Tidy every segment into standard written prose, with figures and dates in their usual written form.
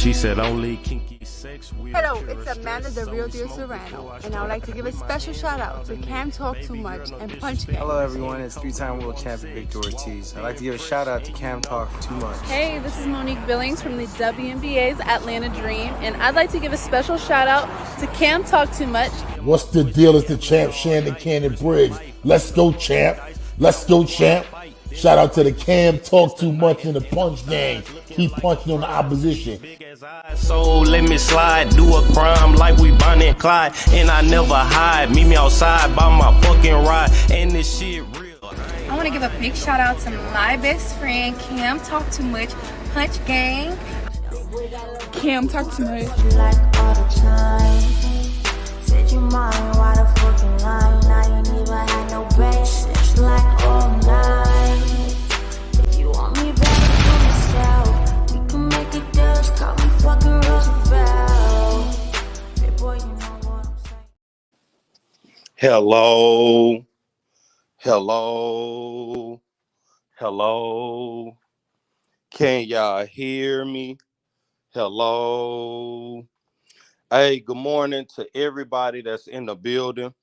She said only kinky sex. Hello, it's Amanda, the real deal Serrano, and I would like to give a special shout out to Can't Talk Too Much and Punch Gang. Hello everyone, it's three-time world champion Victor Ortiz. I'd like to give a shout out to Can't Talk Too Much. Hey, this is Monique Billings from the WNBA's Atlanta Dream, and I'd like to give a special shout out to Can't Talk Too Much. What's the deal? It's the champ Shannon Cannon Briggs. Let's go, champ. Let's go, champ. Shout out to the Cam Talk Too Much in the Punch Gang. Keep punching on the opposition. So let me slide, do a crime like we Bonnie and Clyde, and I never hide. Meet me outside by my fucking ride, and this shit real. I want to give a big shout out to my best friend Cam Talk Too Much, Punch Gang. Cam Talk Too Much. Like all the time. Said you mine, why the fucking line? I ain't even had no basics like all night. If you want me back for myself, we can make it dust. Call me fucking Roosevelt. Hey boy, you know what I'm saying. Hello. Hello. Hello. Can y'all hear me? Hello. Hey, good morning to everybody that's in the building.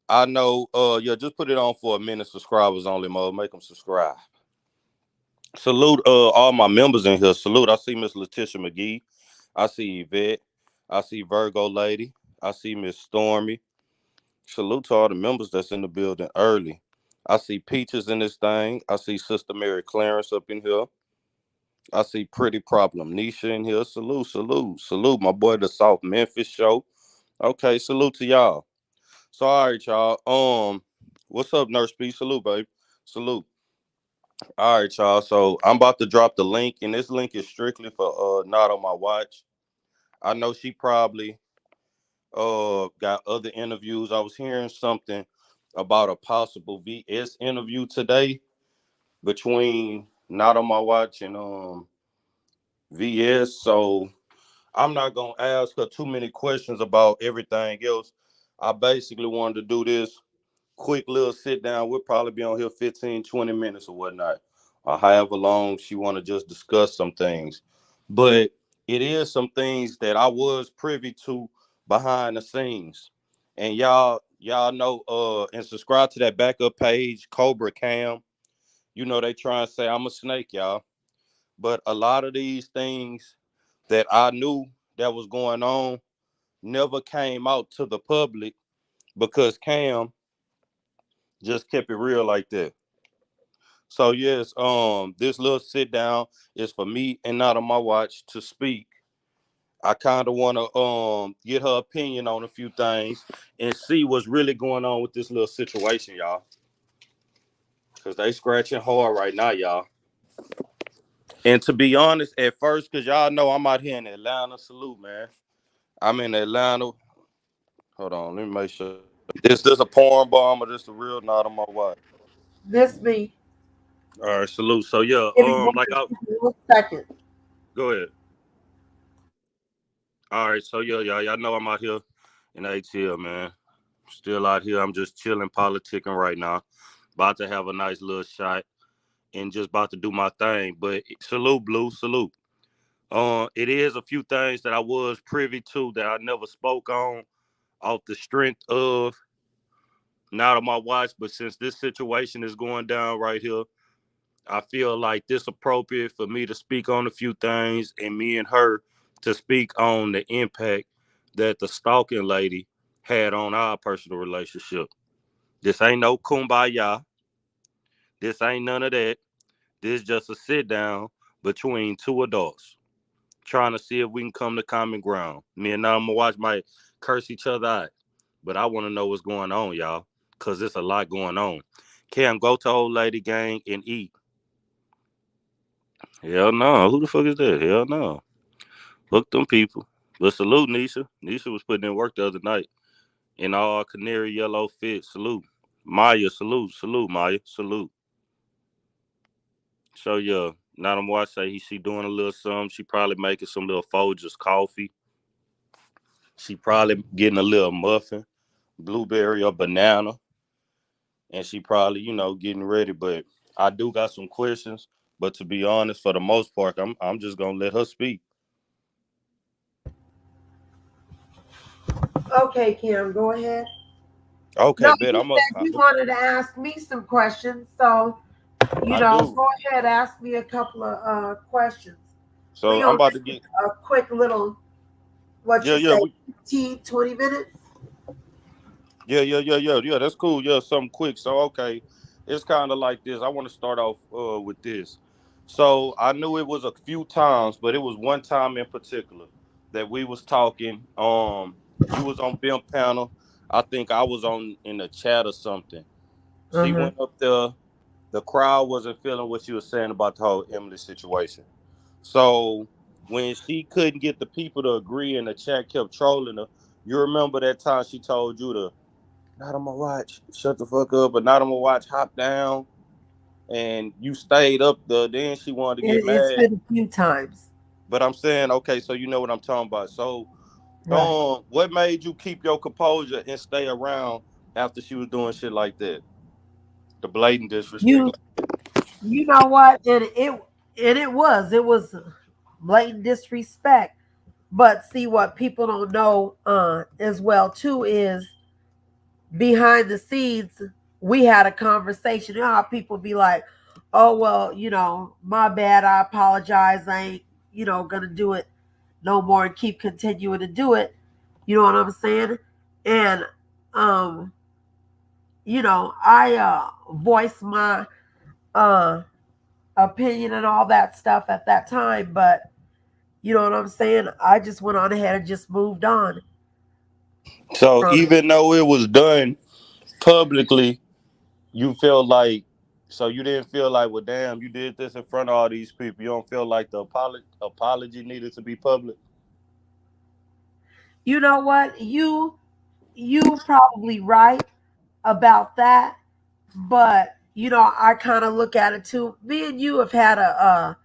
I know, just put it on for a minute, subscribers only mode. Make them subscribe. Salute all my members in here. Salute. I see Miss Letitia McGee. I see Yvette. I see Virgo Lady. I see Miss Stormy. Salute to all the members that's in the building early. I see Peaches in this thing. I see Sister Mary Clarence up in here. I see Pretty Problem Nisha in here. Salute, salute, salute. My boy, the South Memphis show. Okay, salute to y'all. So, all right, y'all. What's up, Nurse P? Salute, babe. Salute. All right, y'all. So I'm about to drop the link, and this link is strictly for Not On My Watch. I know she probably got other interviews. I was hearing something about a possible VS interview today between Not On My Watch and VS. So I'm not gonna ask her too many questions about everything else. I basically wanted to do this quick little sit down. We'll probably be on here 15-20 minutes or whatnot, or however long she want to just discuss some things. But it is some things that I was privy to behind the scenes. And y'all know and subscribe to that backup page, Cobra Cam. You know, they try and say I'm a snake, y'all. But a lot of these things that I knew that was going on never came out to the public because Cam just kept it real like that. So yes, this little sit down is for me and Not On My Watch to speak. I kind of want to get her opinion on a few things and see what's really going on with this little situation, y'all. Because they scratching hard right now, y'all. And to be honest, at first, because y'all know I'm out here in Atlanta. Salute, man. I'm in Atlanta. Hold on, let me make sure. This a porn bomb or this a real Not On My Watch? This me. All right, salute. So yeah, second. Go ahead. All right, so yeah, y'all know I'm out here in ATL, man. Still out here. I'm just chilling, politicking right now. About to have a nice little shot and just about to do my thing. But salute, Blue, salute. It is a few things that I was privy to that I never spoke on off the strength of Not On My Watch. But since this situation is going down right here, I feel like this appropriate for me to speak on a few things and me and her to speak on the impact that the stalking lady had on our personal relationship. This ain't no kumbaya. This ain't none of that. This just a sit down between two adults trying to see if we can come to common ground. Me and Not On My Watch might curse each other out, but I want to know what's going on, y'all, because there's a lot going on. Cam, go to Old Lady Gang and eat. Hell no. Who the fuck is that? Hell no. Fuck them people. But salute, Nisha. Nisha was putting in work the other night in all canary yellow fit. Salute. Maya, salute. Salute, Maya. Salute. So, yeah, Not On My Watch say she doing a little something. She probably making some little Folgers coffee. She probably getting a little muffin, blueberry or banana. And she probably, getting ready. But I do got some questions. But to be honest, for the most part, I'm just going to let her speak. Okay, Kim, go ahead. Okay, No, bet. you said you wanted to ask me some questions, so I do. go ahead, ask me a couple of questions. We So I'm gonna about to make get. it a quick little, what Yeah, you yeah, say, 15, 20 minutes. yeah. That's cool. Yeah, something quick. So okay, it's kind of like this. I want to start off with this. So I knew it was a few times, but it was one time in particular that we was talking. You was on BIM panel. I think I was on in the chat or something. She Uh-huh. went up there. The crowd wasn't feeling what she was saying about the whole Emily situation. So when she couldn't get the people to agree and the chat kept trolling her, you remember that time she told you to not on my watch, shut the fuck up, but not on my watch, hop down, and you stayed up there. Then she wanted to get It's mad. been a few times. But I'm saying, okay, so you know what I'm talking about. So, Right. what made you keep your composure and stay around after she was doing shit like that? The blatant disrespect. You you know what? It was blatant disrespect. But see, what people don't know as well too is behind the scenes we had a conversation. You know how people be like, "Oh well, my bad. I apologize. I ain't gonna do it no more and keep continuing to do it." You know what I'm saying? And um, I voiced my uh opinion and all that stuff at that time, but you know what I'm saying? I just went on ahead and just moved on So from it. even though it was done publicly, you feel like, so you didn't feel like, well, damn, you did this in front of all these people. You don't feel like the apology needed to be public. You know what? You probably right about that, but I kind of look at it too. Me and you have had a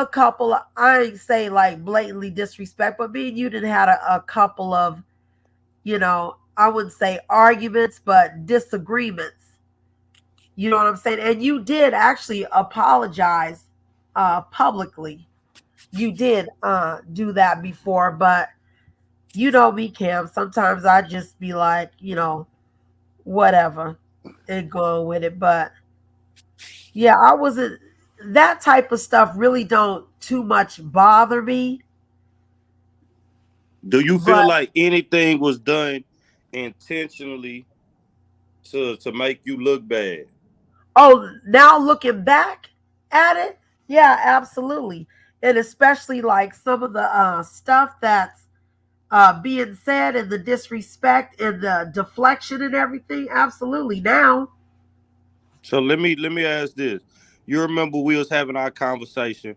couple of, I ain't say like blatantly disrespect, but me and you didn't had a couple of, I wouldn't say arguments, but disagreements. You know what I'm saying? And you did actually apologize publicly. You did do that before, but you know me, Cam. Sometimes I just be like, whatever, and go with it. But yeah, I wasn't, that type of stuff really don't too much bother me. Do you feel But like anything was done intentionally to make you look bad? oh, now looking back at it, yeah, absolutely. And especially like some of the stuff that's being said and the disrespect and the deflection and everything, absolutely. Now, So let me ask this. You remember we was having our conversation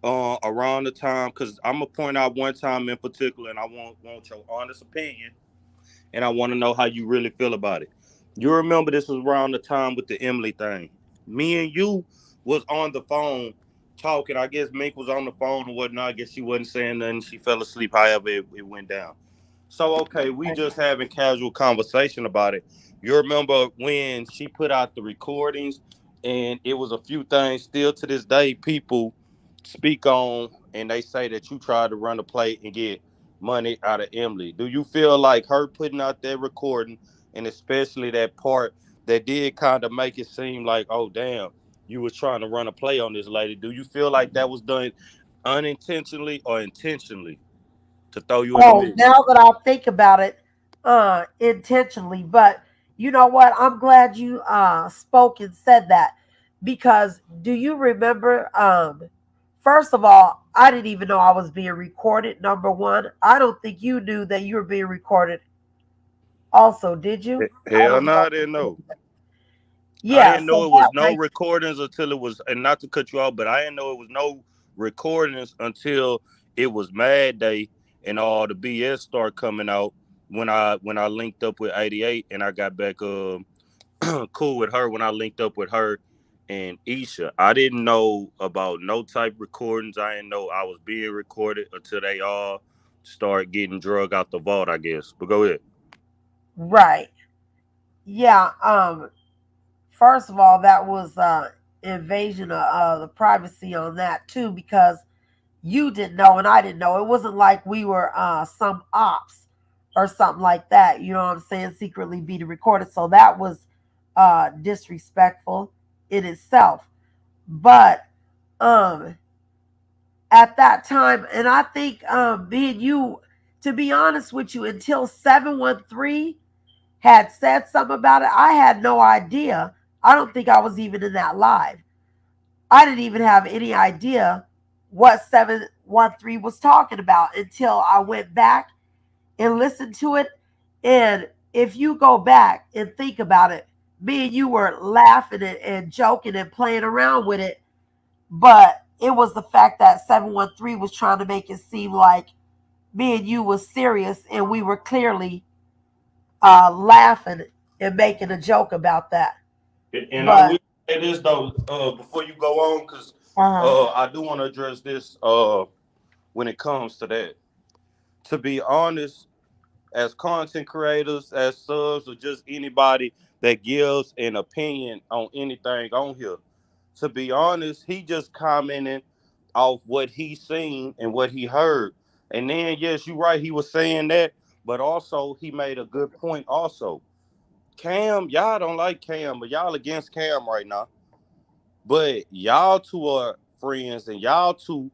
around the time, because I'm gonna point out one time in particular, and I want your honest opinion, and I want to know how you really feel about it. You remember this was around the time with the Emily thing. Me and you was on the phone talking. I guess Mink was on the phone or whatnot. I guess she wasn't saying nothing. She fell asleep. However, it went down. So okay, we just having casual conversation about it. You remember when she put out the recordings, and it was a few things still to this day people speak on, and they say that you tried to run a play and get money out of Emily. Do you feel like her putting out that recording, and especially that part that did kind of make it seem like, oh damn, you was trying to run a play on this lady? Do you feel like that was done unintentionally or intentionally to throw you in the oh, mix? now that I think about it, intentionally. But you know what? I'm glad you spoke and said that, because do you remember? First of all, I didn't even know I was being recorded. Number one, I don't think you knew that you were being recorded. Also, did you? I Hell don't no, know. I didn't know. I Yeah. didn't So know it was that no right. recordings until it was, and not to cut you off, but I didn't know it was no recordings until it was Mad Day and all the BS started coming out when I linked up with 88 and I got back cool with her when I linked up with her and Isha. I didn't know about no type recordings. I didn't know I was being recorded until they all start getting drug out the vault, I guess. But go ahead. Right. Yeah. First of all, that was invasion of the privacy on that too, because you didn't know and I didn't know. It wasn't like we were some ops or something like that. You know what I'm saying? Secretly being recorded. So that was disrespectful in itself. But um at that time, and I think me and you, to be honest with you, until 713 had said something about it, I had no idea. I don't think I was even in that live. I didn't even have any idea what 713 was talking about until I went back and listened to it. And if you go back and think about it, me and you were laughing and joking and playing around with it, but it was the fact that 713 was trying to make it seem like me and you was serious, and we were clearly laughing and making a joke about that. And I But will say this though, before you go on, because uh I do want to address this when it comes to that. To be honest, as content creators, as subs, or just anybody that gives an opinion on anything on here, to be honest, he just commenting off what he seen and what he heard. And then, yes, you're right, he was saying that, but also he made a good point also. Cam, y'all don't like Cam, but y'all against Cam right now. But y'all two are friends and y'all two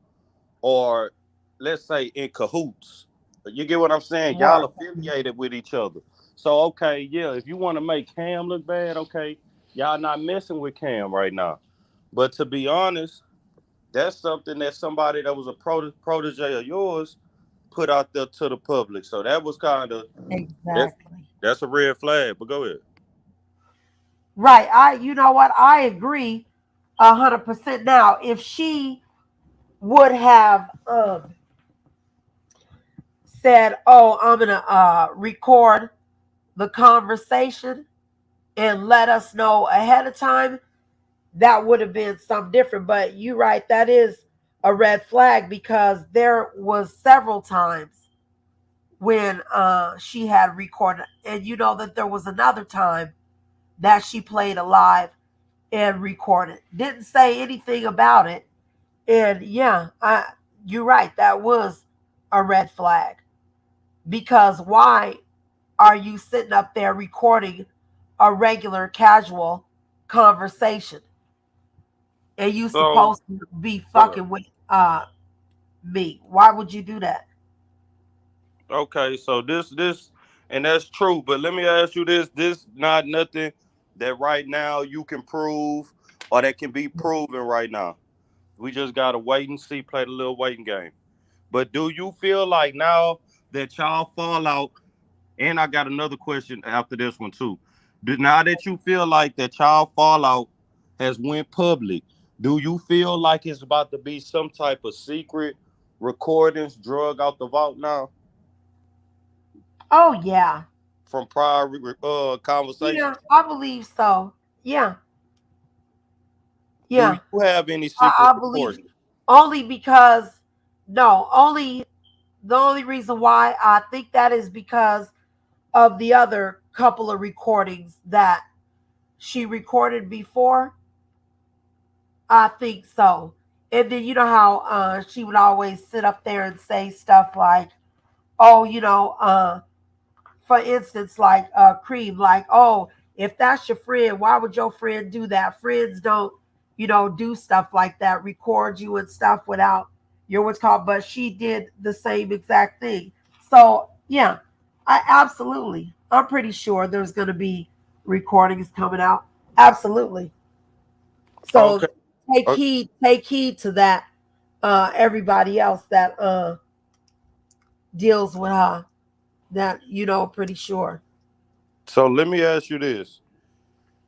are, let's say, in cahoots. You get what I'm saying? Y'all right. affiliated with each other. So okay, yeah, if you want to make Cam look bad, okay, y'all not messing with Cam right now. But to be honest, that's something that somebody that was a protege of yours put out there to the public. So that was kind of that's Exactly. that's a red flag. But go ahead. Right. You know what? I agree 100%. Now, if she would have said, "Oh, I'm gonna record the conversation and let us know ahead of time," that would have been something different. But you're right, that is a red flag because there was several times when she had recorded, and you know that there was another time that she played alive and recorded. Didn't say anything about it, and yeah, you're right, that was a red flag because why are you sitting up there recording a regular casual conversation and you So supposed to be go fucking with me? Why would you do that? Okay, so this and that's true, but let me ask you this. This not nothing that right now you can prove or that can be proven right now. We just gotta wait and see, play the little waiting game. But do you feel like now that y'all fall out, and I got another question after this one too. Now that you feel like that y'all fallout has went public, do you feel like it's about to be some type of secret recordings drug out the vault now Oh yeah. from prior Yeah, conversations? I believe so. Yeah, Do yeah. you have any secret I believe recordings? only because no, only the only reason why I think that is because of the other couple of recordings that she recorded before. I think so. And then you know how she would always sit up there and say stuff like, "Oh, for instance, like Cream, like, oh, if that's your friend, why would your friend do that? Friends don't, do stuff like that, record you and stuff without your what's called." But she did the same exact thing. So yeah, I absolutely, I'm pretty sure there's going to be recordings coming out. Absolutely. Okay. So take heed to that. Everybody else that deals with her, that pretty sure. So let me ask you this.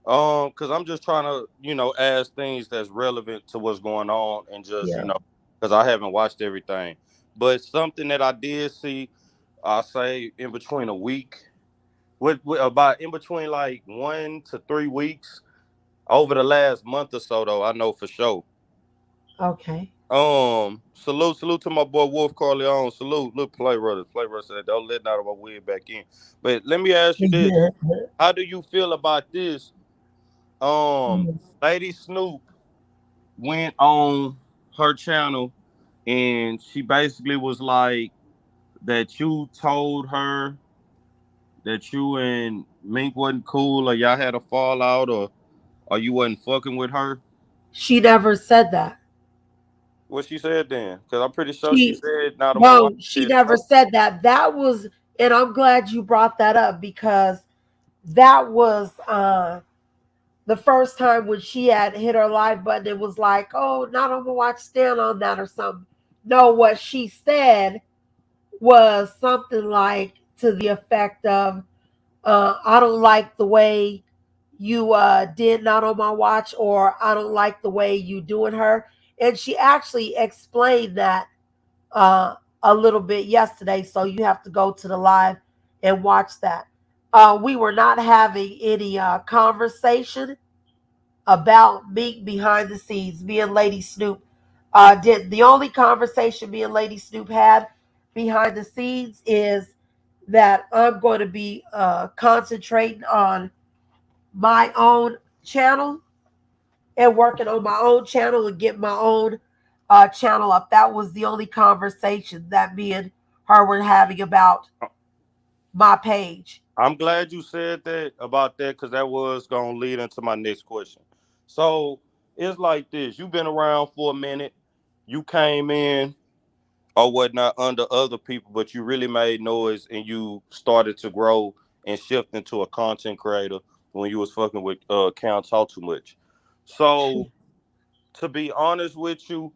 Because I'm just trying to, ask things that's relevant to what's going on and just, Yeah. because I haven't watched everything. But something that I did see, I say in between a week, with about in between like 1 to 3 weeks over the last month or so, though, I know for sure. Okay. Salute to my boy Wolf Corleone. Salute, look, play brothers said, don't let none of my wig back in. But let me ask you this: how do you feel about this? Lady Snoop went on her channel and she basically was like that you told her that you and Mink wasn't cool, or y'all had a fallout, or you wasn't fucking with her? She never said that. What she said then? Because I'm pretty sure she She said not a more no, she said never something. said that. That was, and I'm glad you brought that up because that was the first time when she had hit her live button. It was like, oh, not on the watch, stand on that or something. No, what she said was something like to the effect of, I don't like the way you did not on my watch, or I don't like the way you doing her. And she actually explained that uh, a little bit yesterday. So you have to go to the live and watch that. We were not having any conversation about Meek behind the scenes. Me and Lady Snoop did the only conversation me and Lady Snoop had behind the scenes is that I'm going to be concentrating on my own channel and working on my own channel and get my own channel up. That was the only conversation that me and her were having about my page. I'm glad you said that about that, because that was gonna lead into my next question. So it's like this: you've been around for a minute. You came in or whatnot under other people, but you really made noise and you started to grow and shift into a content creator when you was fucking with Count Talk Too Much. So to be honest with you,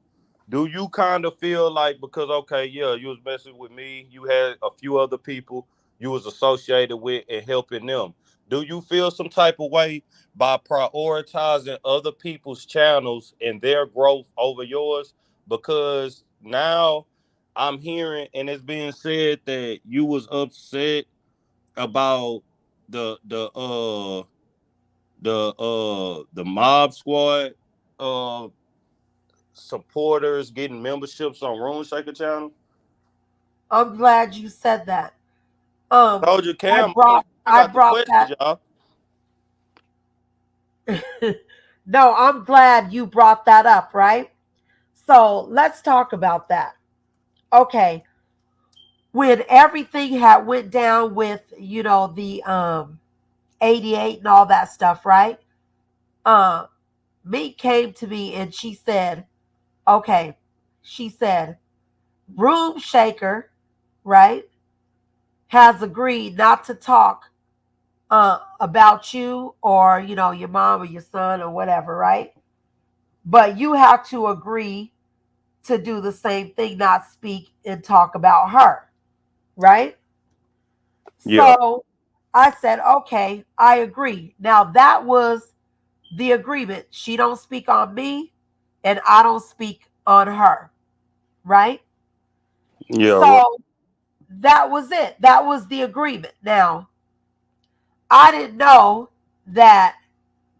do you kind of feel like, because okay, yeah, you was messing with me, you had a few other people you was associated with and helping them. Do you feel some type of way by prioritizing other people's channels and their growth over yours? Because now I'm hearing and it's being said that you was upset about the the uh the mob squad uh supporters getting memberships on Rune Shaker channel. I'm glad you said that. Told you, I Cam. brought I I got the brought questions, that. y'all. No, I'm glad you brought that up, right? So let's talk about that. Okay, when everything had went down with the 88 and all that stuff, right? Um, Meek came to me and she said, okay, she said, Room Shaker, right, has agreed not to talk about you or your mom or your son or whatever, right? But you have to agree to do the same thing, not speak and talk about her, right? Yeah, So I said, okay, I agree. Now that was the agreement. She don't speak on me and I don't speak on her, right? yeah, right. So that was it. That was the agreement. Now, I didn't know that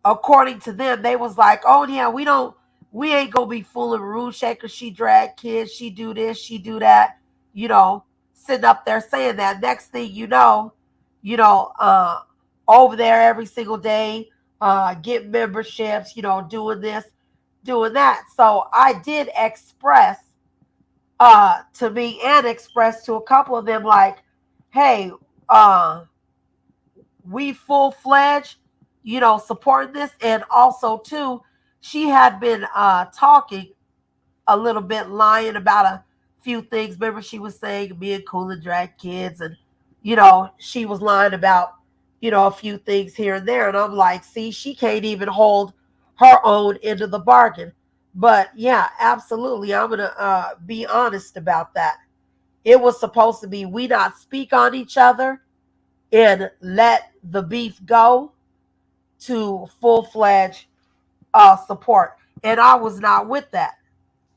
according to them, they was like, oh yeah, we ain't gonna be fooling Rule Shaker. She drag kids, she do this, she do that, you know, sitting up there saying that. Next thing you know, over there every single day, get memberships, doing this, doing that. So I did express to me and express to a couple of them like, hey, uh we full fledged, supporting this. And also too, she had been talking a little bit, lying about a few things. Remember, she was saying me and Cool and drag kids, and she was lying about a few things here and there. And I'm like, see, she can't even hold her own end of the bargain. But yeah, absolutely, I'm gonna be honest about that. It was supposed to be we not speak on each other and let the beef go to full-fledged support. And I was not with that.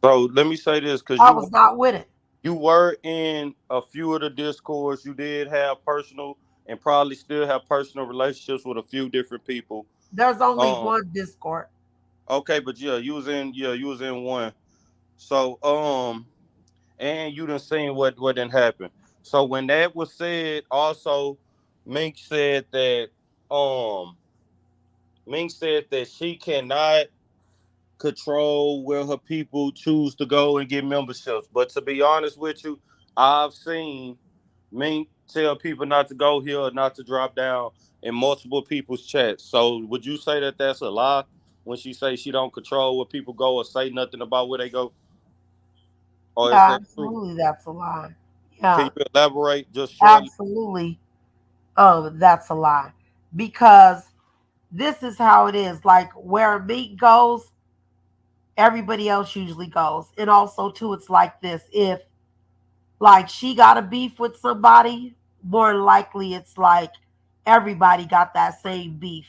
So let me say this, because I was not with it. you were in a few of the discords. You did have personal and probably still have personal relationships with a few different people. There's only Um, one Discord. okay, but you was in one. So and you done seen what didn't happen. So when that was said, also Mink said that um Mink said that she cannot control where her people choose to go and get memberships. But to be honest with you, I've seen Mink tell people not to go here or not to drop down in multiple people's chats. So would you say that that's a lie when she say she don't control where people go or say nothing about where they go? Or is Yeah, that true? absolutely, that's a lie. Can Yeah, you elaborate just shortly? absolutely. That's a lie because this is how it is. Like where meat goes, everybody else usually goes. And also too, it's like this: if like she got a beef with somebody, more than likely it's like everybody got that same beef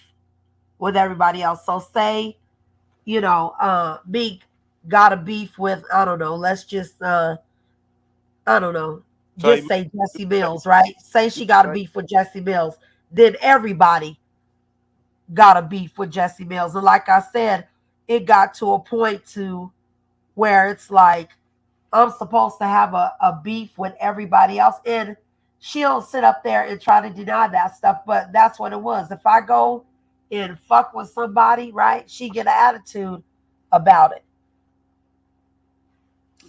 with everybody else. So say, Meek got a beef with, I don't know, let's just I don't know, Say, just say Jesse Mills, right? Say she got a beef with Jesse Mills, then everybody got a beef with Jesse Mills. And like I said, it got to a point to where it's like I'm supposed to have a beef with everybody else. And she'll sit up there and try to deny that stuff, but that's what it was. If I go and fuck with somebody, right, she get an attitude about it.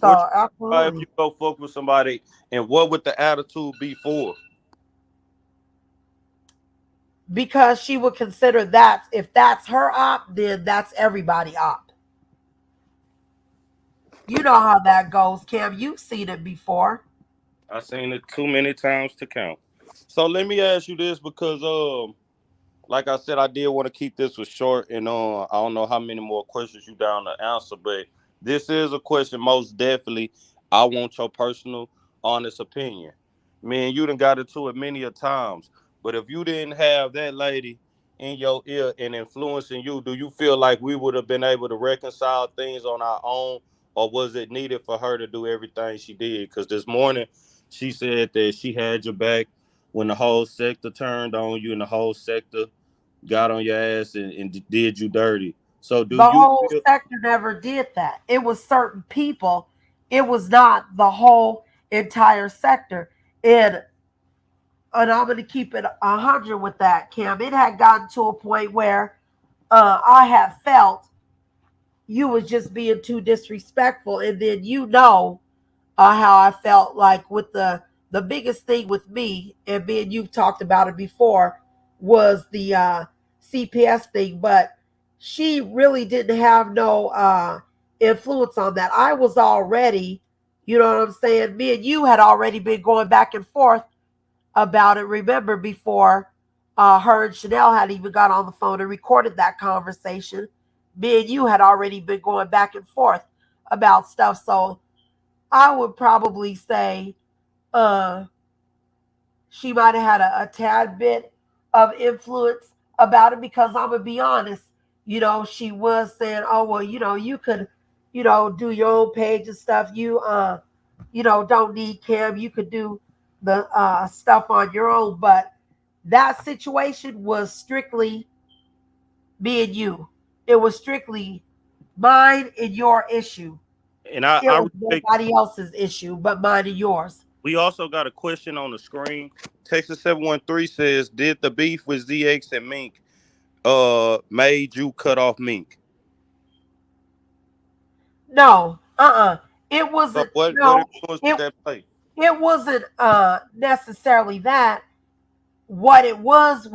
what So you if you absolutely. go fuck with somebody, and what would the attitude be for? Because she would consider that if that's her op, then that's everybody op. You know how that goes, Cam. You've seen it before. I seen it too many times to count. So let me ask you this, because like I said, I did want to keep this one short, and I don't know how many more questions you down to answer, but this is a question most definitely I want your personal, honest opinion. Man, you done got into it many a times, but if you didn't have that lady in your ear and influencing you, do you feel like we would have been able to reconcile things on our own, or was it needed for her to do everything she did? Because this morning she said that she had your back when the whole sector turned on you and the whole sector got on your ass and did you dirty. So do The you whole feel sector never did that. It was certain people. It was not the whole entire sector. And I'm going to keep it 100 with that, Cam. It had gotten to a point where I had felt you was just being too disrespectful, and then how I felt like with the biggest thing with me, and me and you've talked about it before, was the CPS thing. But she really didn't have no influence on that. I was already, you know what I'm saying? Me and you had already been going back and forth about it. Remember before her and Chanel had even got on the phone and recorded that conversation. Me and you had already been going back and forth about stuff. So I would probably say uh, she might have had a tad bit of influence about it because I'm gonna be honest, she was saying, "Oh well, you could, do your own page and stuff. Don't need Cam. You could do the stuff on your own." But that situation was strictly me and you. It was strictly mine and your issue. and I, It I was respect. nobody else's issue but mine and yours. We also got a question on the screen. Texas 713 says, did the beef with ZX and Mink made you cut off Mink? No, it So wasn't. what No, influence did it that play? it wasn't necessarily that. What it was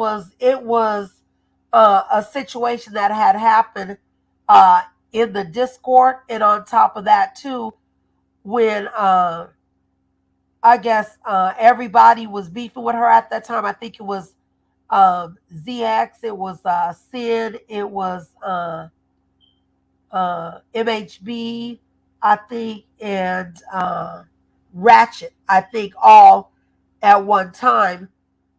a situation that had happened uh in the Discord, and on top of that too, when I guess everybody was beefing with her at that time. I think it was ZX, it was Sid, it was MHB, I think, and Ratchet, I think, all at one time.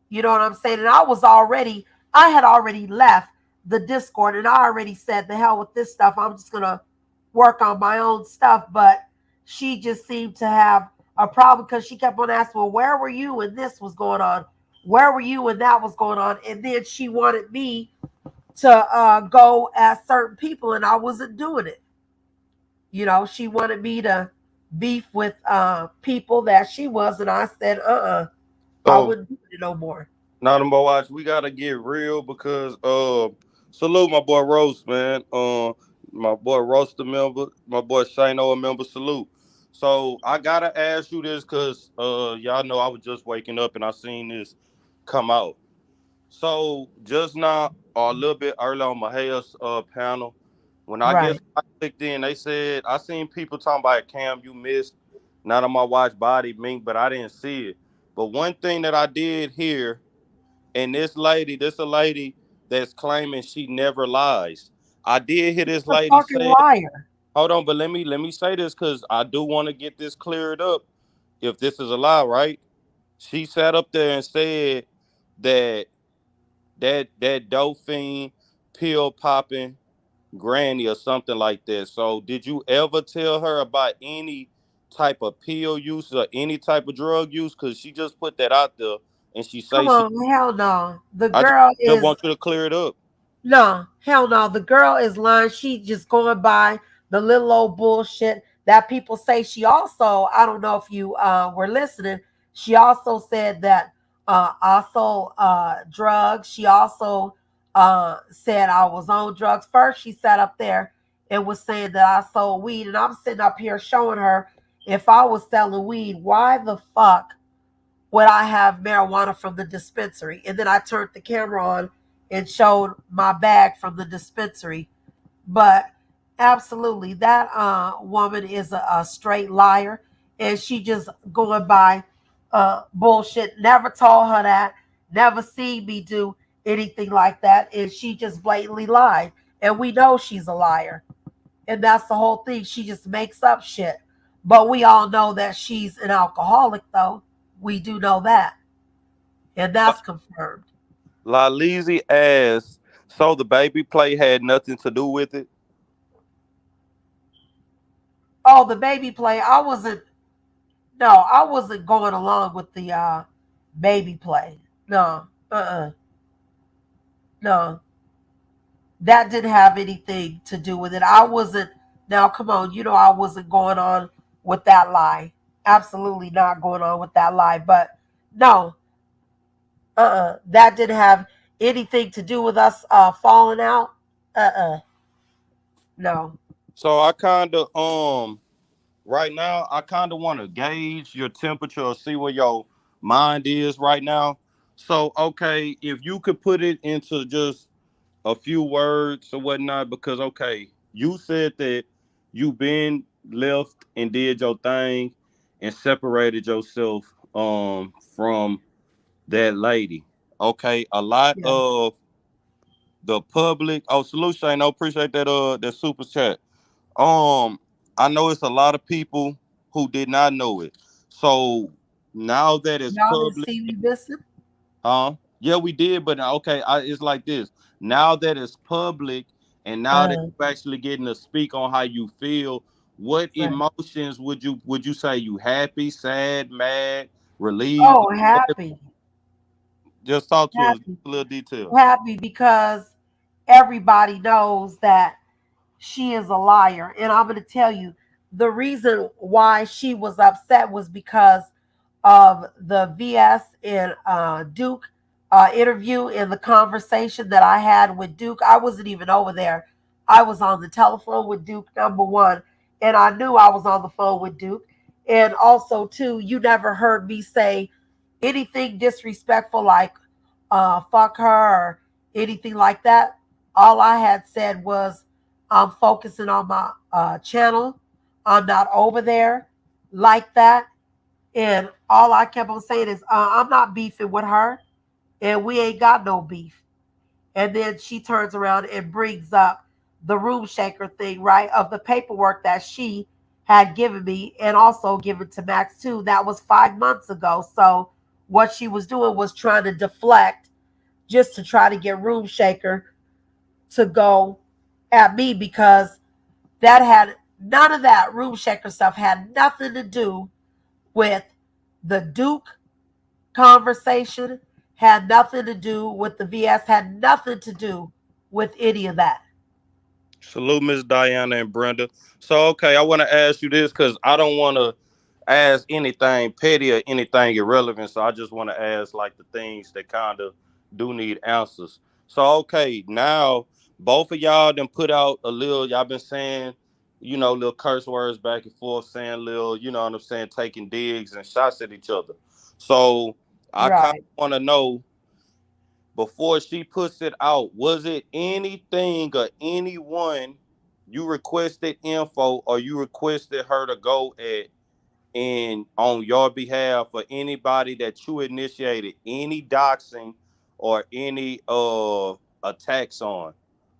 You know what I'm saying? And I had already left the Discord, and I already said, the hell with this stuff. I'm just going to work on my own stuff. But she just seemed to have a problem because she kept on asking, well, where were you when this was going on? Where were you when that was going on? And then she wanted me to go at certain people, and I wasn't doing it. She wanted me to beef with people that she was, and I said, I So wouldn't do it no more. now, them boys, we gotta get real because salute my boy Roast, man. My boy Roast a member, my boy Shano a member, salute. So I gotta ask you this because y'all know I was just waking up and I seen this come out. So just now, or a little bit early on Mahea's panel, when I guess Right. I clicked in, they said I seen people talking about Cam, you missed. Not on my watch body mink, but I didn't see it. But one thing that I did hear, and this a lady that's claiming she never lies. I did hear She's this a lady fucking say, liar. hold on, but let me say this because I do want to get this cleared up. If this is a lie, right? She sat up there and said that that Dolphin pill popping granny or something like that. So did you ever tell her about any type of pill use or any type of drug use? Cause she just put that out there and she Come say she on, hell no. The I girl just is want you to clear it up. No, hell no. The girl is lying. She just going by the little old bullshit that people say. She also, I don't know if you were listening, she also said that also drugs. She also said I was on drugs. First, she sat up there and was saying that I sold weed. And I'm sitting up here showing her if I was selling weed, why the fuck would I have marijuana from the dispensary? And then I turned the camera on and showed my bag from the dispensary. But absolutely, that woman is a straight liar, and she just going by bullshit. Never told her that. Never seen me do anything like that, and she just blatantly lied. And we know she's a liar, and that's the whole thing. She just makes up shit. But we all know that she's an alcoholic, though. We do know that, and that's confirmed. La Leezy asked, so the baby play had nothing to do with it. Oh, the baby play. I wasn't. No, I wasn't going along with the baby play. No, no, that didn't have anything to do with it. I wasn't. Now, come on, I wasn't going on with that lie. Absolutely not going on with that lie. But no, that didn't have anything to do with us falling out. No. So I kinda right now I kinda wanna gauge your temperature or see where your mind is right now. So okay, if you could put it into just a few words or whatnot, because okay, you said that you been left and did your thing and separated yourself from that lady. Okay, a lot Yeah. of the public. Oh, salute Shane. I appreciate that super chat. Um, I know it's a lot of people who did not know it. So now that it's Y'all didn't public, see me missing. yeah, we did, but okay, it's like this. Now that it's public, and now that Uh, you're actually getting to speak on how you feel, what right. emotions would you say you happy, sad, mad, relieved? Oh, happy, Just talk to us, happy, a little detail. happy because everybody knows that she is a liar. And I'm going to tell you the reason why she was upset was because of the VS and Duke interview and the conversation that I had with Duke. I wasn't even over there. I was on the telephone with Duke, number one, and I knew I was on the phone with Duke. And also, too, you never heard me say anything disrespectful like fuck her or anything like that. All I had said was I'm focusing on my channel. I'm not over there like that. And all I kept on saying is, I'm not beefing with her, and we ain't got no beef. And then she turns around and brings up the room shaker thing, right? Of the paperwork that she had given me and also given to Max too. That was 5 months ago. So what she was doing was trying to deflect just to try to get room shaker to go at me because that had none of that room shaker stuff had nothing to do with the Duke conversation, had nothing to do with the VS, had nothing to do with any of that. Salute, Miss Diana and Brenda. So, okay, I want to ask you this because I don't want to ask anything petty or anything irrelevant. So, I just want to ask like the things that kind of do need answers. So, okay, now both of y'all done put out a little. Y'all been saying little curse words back and forth, saying little, you know what I'm saying, taking digs and shots at each other. So I kind Right. of want to know, before she puts it out, was it anything or anyone you requested info or you requested her to go at and on your behalf, for anybody that you initiated any doxing or any attacks on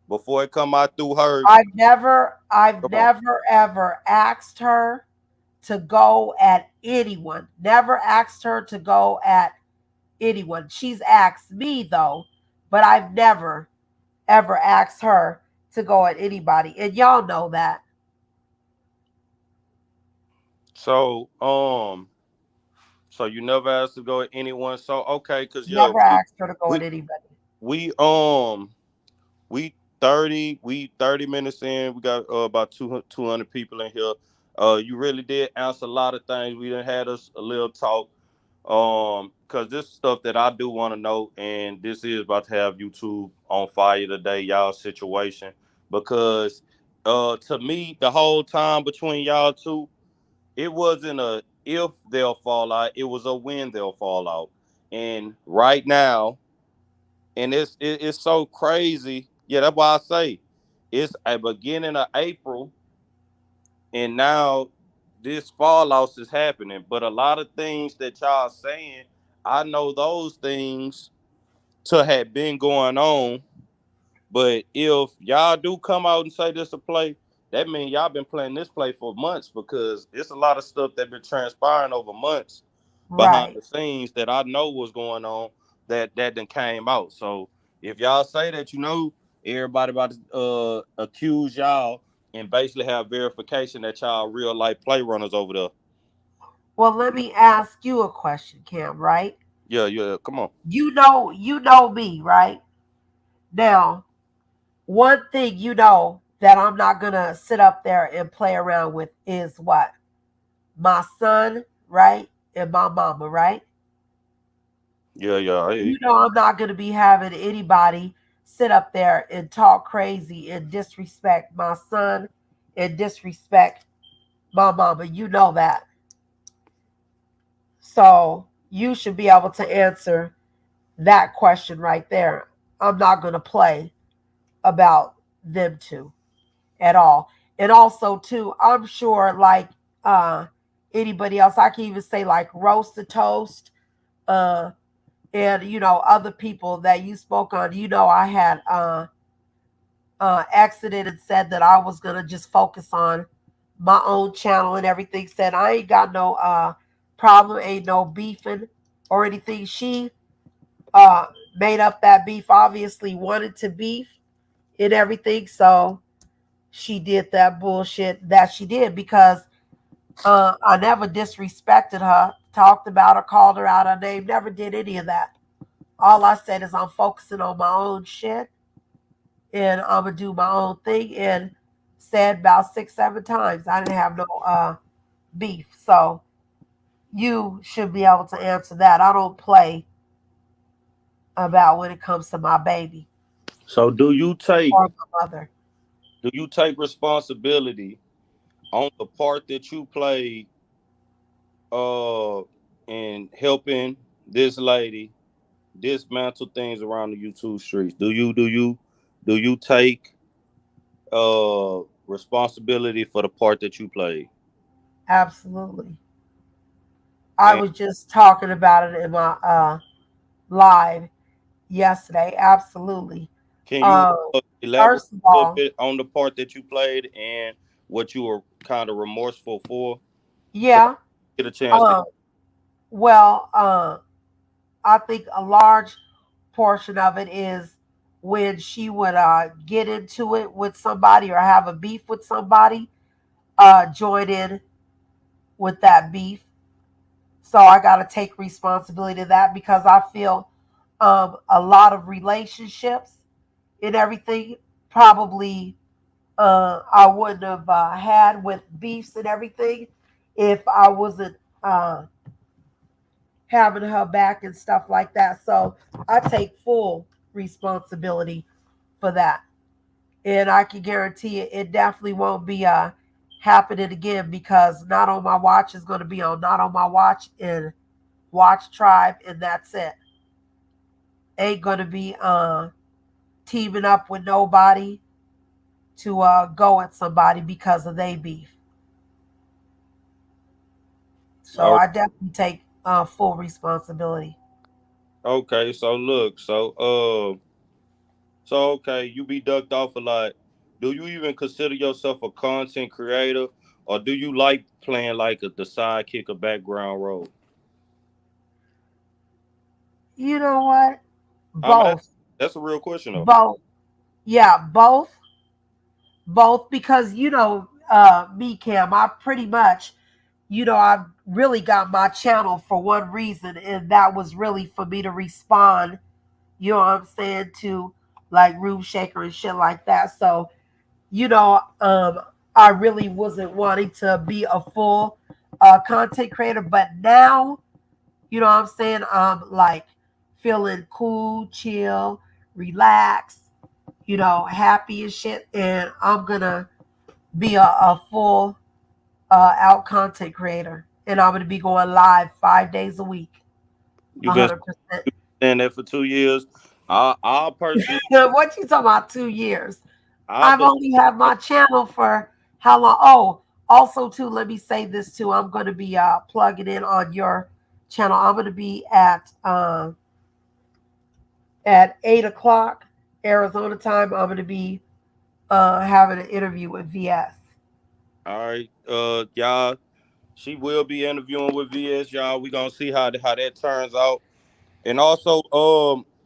before it come out through her? I've Come on. never ever asked her to go at anyone. Never asked her to go at anyone. She's asked me though, but I've never ever asked her to go at anybody. And y'all know that. So so you never asked to go at anyone. So okay, cause yeah, Never asked her to go we at anybody. we we 30 minutes in. We got about 200 people in here. You really did answer a lot of things. We done had us a little talk. Because this stuff that I do want to know, and this is about to have YouTube on fire today, y'all situation. Because to me, the whole time between y'all two, it wasn't a if they'll fall out, it was a when they'll fall out. And right now, and it's so crazy. Yeah, that's why I say it's a beginning of April, and now this fall loss is happening. But a lot of things that y'all saying, I know those things to have been going on. But if y'all do come out and say this a play, that means y'all been playing this play for months, because it's a lot of stuff that been transpiring over months behind Right. the scenes that I know was going on, that then came out. So if y'all say that, everybody about to accuse y'all and basically have verification that y'all real life play runners over there. Well, let me ask you a question, Cam, right? Yeah, yeah, come on. You know me, right? Now, one thing you know that I'm not gonna sit up there and play around with is what? My son, right? And my mama, right? Yeah, yeah. You know I'm not gonna be having anybody sit up there and talk crazy and disrespect my son and disrespect my mama. You know that. So you should be able to answer that question right there. I'm not gonna play about them two at all. And also too, I'm sure like uh anybody else, I can even say like roast the toast, uh and other people that you spoke on, I had exited and said that I was gonna just focus on my own channel and everything. Said I ain't got no problem, ain't no beefing or anything. She uh made up that beef, obviously wanted to beef and everything, so she did that bullshit that she did because I never disrespected her, talked about her, called her out her name, never did any of that. All I said is I'm focusing on my own shit and I'm gonna do my own thing, and said about 6, 7 times I didn't have no beef. So you should be able to answer that. I don't play about when it comes to my baby So or my mother. do you take responsibility on the part that you played uh in helping this lady dismantle things around the YouTube streets? Do you take responsibility for the part that you played? Absolutely. I And was just talking about it in my live yesterday. Absolutely. can you Um, elaborate First of a little all, bit on the part that you played and what you were kind of remorseful for? So yeah. get a chance to. Um, well, I think a large portion of it is when she would get into it with somebody or have a beef with somebody, join in with that beef. So I got to take responsibility of that because I feel a lot of relationships and everything probably I wouldn't have had with beefs and everything if I wasn't having her back and stuff like that. So I take full responsibility for that. And I can guarantee it definitely won't be happening again because Not on My Watch is going to be on Not on My Watch and Watch Tribe, and that's it. Ain't going to be teaming up with nobody to go at somebody because of they beef. So All I definitely take full responsibility. right. Okay, so look, so okay, you be ducked off a lot. Do you even consider yourself a content creator, or do you like playing like the sidekick or background role? You know what? I'm asking, Both. that's a real question though. Both. Yeah, both because me, Cam, I pretty much, I've really got my channel for one reason, and that was really for me to respond, you know what I'm saying, to like Room Shaker and shit like that. So, you know, um, I really wasn't wanting to be a full content creator, but now, you know what I'm saying, I'm like feeling cool, chill, relaxed, happy and shit, and I'm gonna be a full out content creator, and I'm gonna be going live 5 days a week, You been 100%. saying that for 2 years. I personally, What you talking about? 2 years? I I've believe. only had my channel for how long? Oh, also too, let me say this too. I'm gonna be plugging in on your channel. I'm gonna be at 8 o'clock Arizona time. I'm gonna be having an interview with VS. All right, y'all. She will be interviewing with VS, y'all. We gonna see how that turns out. And also,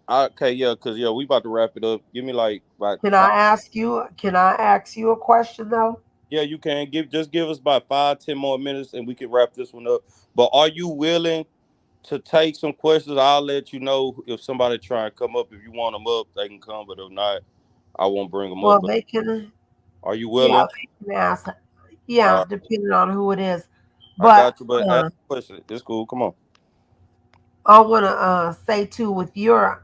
okay, yeah, cause yeah, we about to wrap it up. Give me like about Can five. I ask you? Can I ask you a question though? Yeah, you can give us about 5, 10 more minutes, and we can wrap this one up. But are you willing to take some questions? I'll let you know if somebody try and come up. If you want them up, they can come. But if not, I won't bring them up. Well, But they can. are you Yeah, willing? they can ask. Yeah, Uh, depending on who it is. I But got you. But ask a question. It's cool. Come on. I want to say too, with your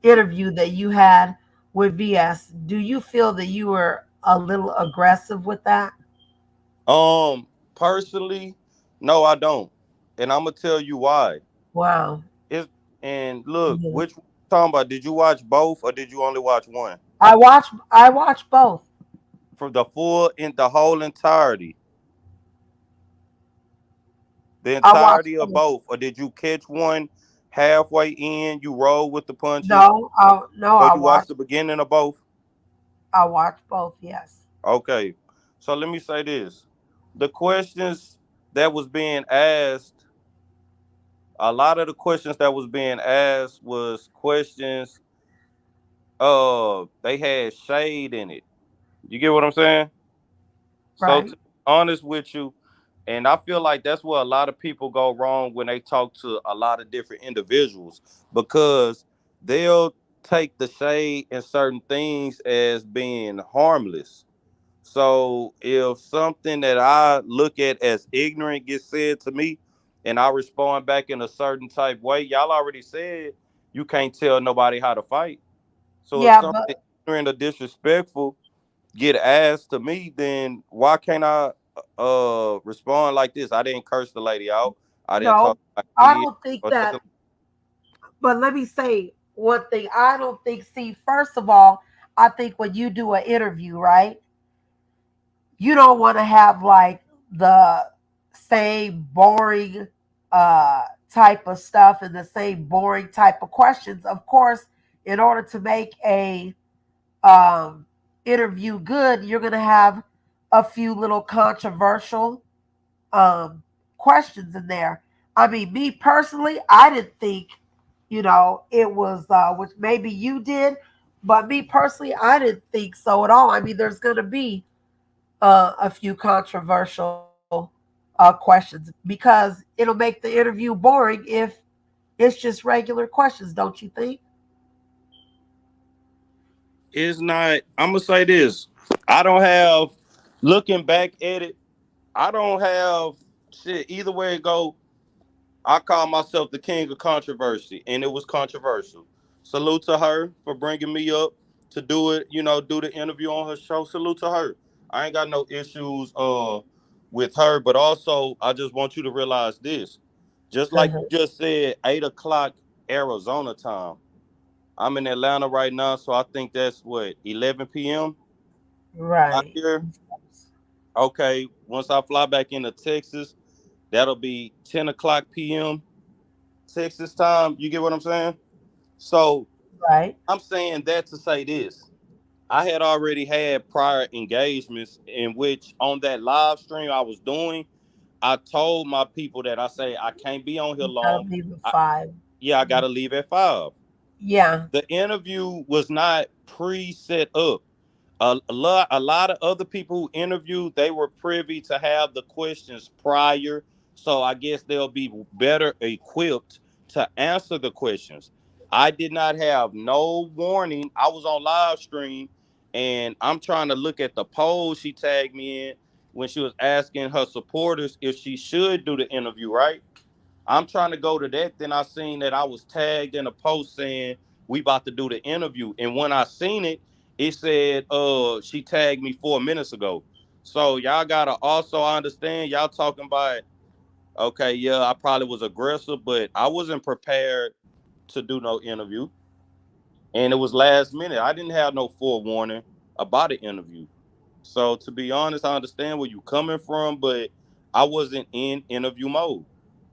interview that you had with VS, do you feel that you were a little aggressive with that? Personally, no, I don't, and I'm gonna tell you why. Wow. It's and look, Mhm. which one you talking about? Did you watch both, or did you only watch one? I watched both. For the full in the whole entirety, the I watched entirety of both. both, or did you catch one halfway in? You roll with the punches, No, or you watched the beginning of both? I watched both. Yes. Okay, so let me say this: the questions that was being asked, a lot of the questions that was being asked was questions. They had shade in it. You get what I'm saying? So to Right. be honest with you, and I feel like that's where a lot of people go wrong when they talk to a lot of different individuals because they'll take the shade in certain things as being harmless. So if something that I look at as ignorant gets said to me and I respond back in a certain type way, y'all already said you can't tell nobody how to fight. So if Yeah, but something ignorant or disrespectful get asked to me, then why can't I respond like this? I didn't curse the lady out. I didn't talk no, about I kids don't think or that. nothing. But let me say one thing. I don't think. See, first of all, I think when you do an interview, right, you don't want to have like the same boring uh type of stuff and the same boring type of questions. Of course, in order to make a um interview good, you're going to have a few little controversial um questions in there. I mean, me personally, I didn't think, it was which maybe you did, but me personally, I didn't think so at all. I mean, there's going to be a few controversial questions because it'll make the interview boring if it's just regular questions, don't you think? It's not. I'm gonna say this. I don't have. Looking back at it, I don't have shit. Either way it go, I call myself the king of controversy, and it was controversial. Salute to her for bringing me up to do it. You know, do the interview on her show. Salute to her. I ain't got no issues with her, but also I just want you to realize this. Just like Uh-huh. you just said, 8 o'clock Arizona time. I'm in Atlanta right now, so I think that's what 11 p.m. out Right. here. Okay, once I fly back into Texas, that'll be 10 o'clock p.m. Texas time. You get what I'm saying? So Right. I'm saying that to say this. I had already had prior engagements in which on that live stream I was doing, I told my people that I say I can't be on here You gotta long. leave at I, 5. yeah, I gotta leave at 5. Yeah. The interview was not pre-set up. A lot of other people who interviewed, they were privy to have the questions prior, so I guess they'll be better equipped to answer the questions. I did not have no warning. I was on live stream, and I'm trying to look at the poll she tagged me in when she was asking her supporters if she should do the interview, right? I'm trying to go to that. Then I seen that I was tagged in a post saying we about to do the interview. And when I seen it, it said she tagged me 4 minutes ago. So y'all gotta also understand y'all talking about okay, yeah, I probably was aggressive, but I wasn't prepared to do no interview. And it was last minute. I didn't have no forewarning about an interview. So to be honest, I understand where you coming from, but I wasn't in interview mode.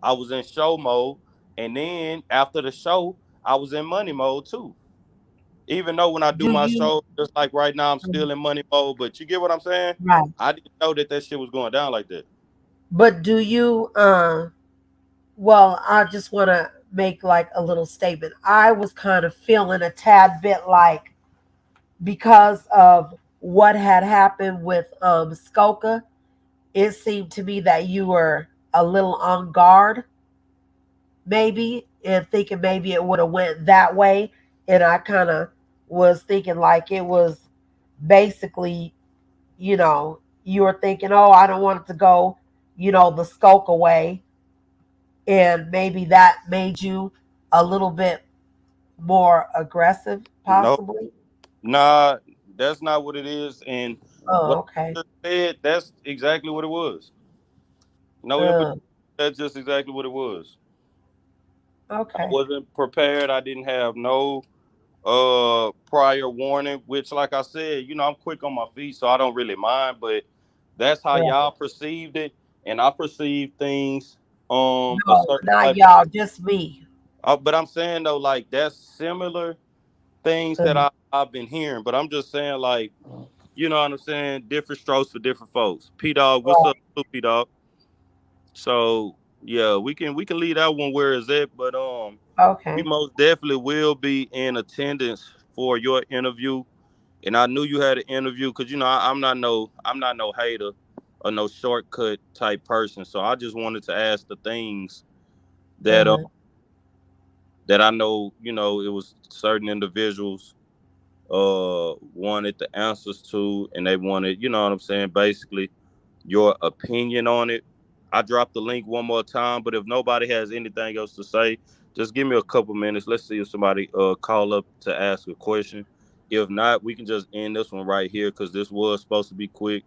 I was in show mode, and then after the show, I was in money mode too. Even though when I do Do my you show, just like right now, I'm still in money mode. But you get what I'm saying? right? I didn't know that that shit was going down like that. But do you well, I just want to make like a little statement. I was kind of feeling a tad bit like because of what had happened with Skoka, it seemed to me that you were a little on guard, maybe, and thinking maybe it would have went that way. And I kind of was thinking like it was basically, you were thinking, oh, I don't want it to go, the Skoka way, and maybe that made you a little bit more aggressive, No, possibly. nah, that's not what it is. And Oh, what okay. I just said, that's exactly what it was. No, Uh, that's just exactly what it was. I okay. wasn't prepared. I didn't have no prior warning, which like I said, I'm quick on my feet, so I don't really mind, but that's how Right. y'all perceived it, and I perceived things a No, certain not type. y'all, just me. But I'm saying though, like that's similar things Uh, that I've been hearing, but I'm just saying like, you know what I'm saying, different strokes for different folks. P Dog, what's up, right. P Dog? So yeah, we can leave that one where it's at, but we Okay. most definitely will be in attendance for your interview. And I knew you had an interview because I'm not no hater or no shortcut type person. So I just wanted to ask the things that Uh, that I know it was certain individuals wanted the answers to, and they wanted what I'm saying, basically your opinion on it. I dropped the link one more time, but if nobody has anything else to say, just give me a couple minutes. Let's see if somebody call up to ask a question. If not, we can just end this one right here because this was supposed to be quick.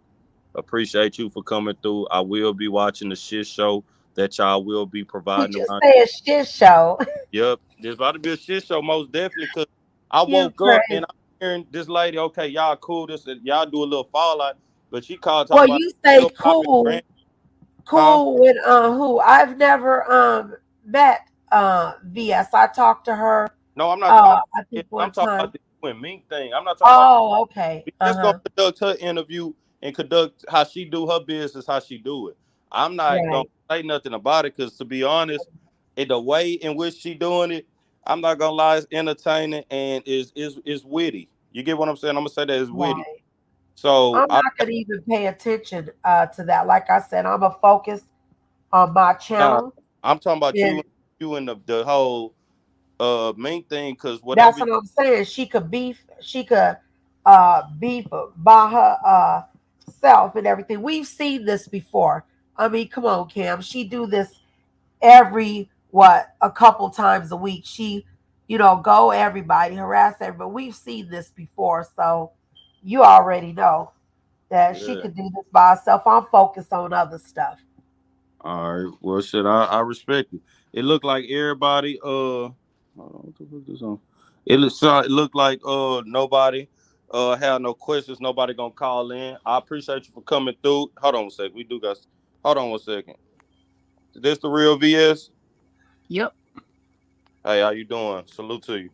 Appreciate you for coming through. I will be watching the shit show that y'all will be would providing you around. say a shit show? Yep, there's about to be a shit show most definitely because I You woke up crazy. and I'm hearing this lady. Okay, y'all cool. This y'all do a little fallout, but she called talking Well, about you say still popping grand, cool, huh? cool with who? I've never met VS. I talked to her No, I'm not talking I about it. think I'm one talking about time. the you and Mink thing. I'm not talking about Oh, okay. VS gonna conduct her interview and conduct how she do her business, how she do it. I'm not gonna Right. say nothing about it because to be honest, in the way in which she doing it, I'm not gonna lie, it's entertaining and is witty. You get what I'm saying? I'm gonna say that it's witty. Right. So I'm not gonna even pay attention to that. Like I said, I'm a focus on my nah, channel. I'm talking about And you and the whole main thing because whatever. that's what I'm saying. She could beef by her self and everything. We've seen this before. I mean, come on, Cam. She do this every a couple times a week. She, go everybody, harass everybody. We've seen this before, so you already know. that she Yeah. could do this by herself. I'm focused on other stuff. All right. Well, shit, I respect it. It looked like everybody. Hold on, what the fuck is on? It looked like nobody had no questions. Nobody gonna call in. I appreciate you for coming through. Hold on a second. We do got. Hold on one second. This the real VS? Yep, Hey, how you doing? Salute to you.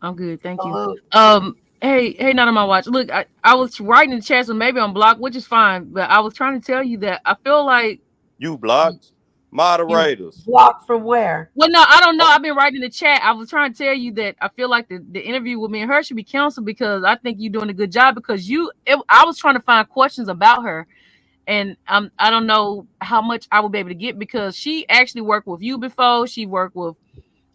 I'm good, thank you. Salute. Hey, not on my watch. Look, I was writing in the chat, so maybe I'm blocked, which is fine. But I was trying to tell you that I feel like You blocked you. moderators. Blocked from where? Well, no, I don't know. I've been writing in the chat. I was trying to tell you that I feel like the interview with me and her should be canceled because I think you're doing a good job. Because I was trying to find questions about her, and I don't know how much I would be able to get because she actually worked with you before. She worked with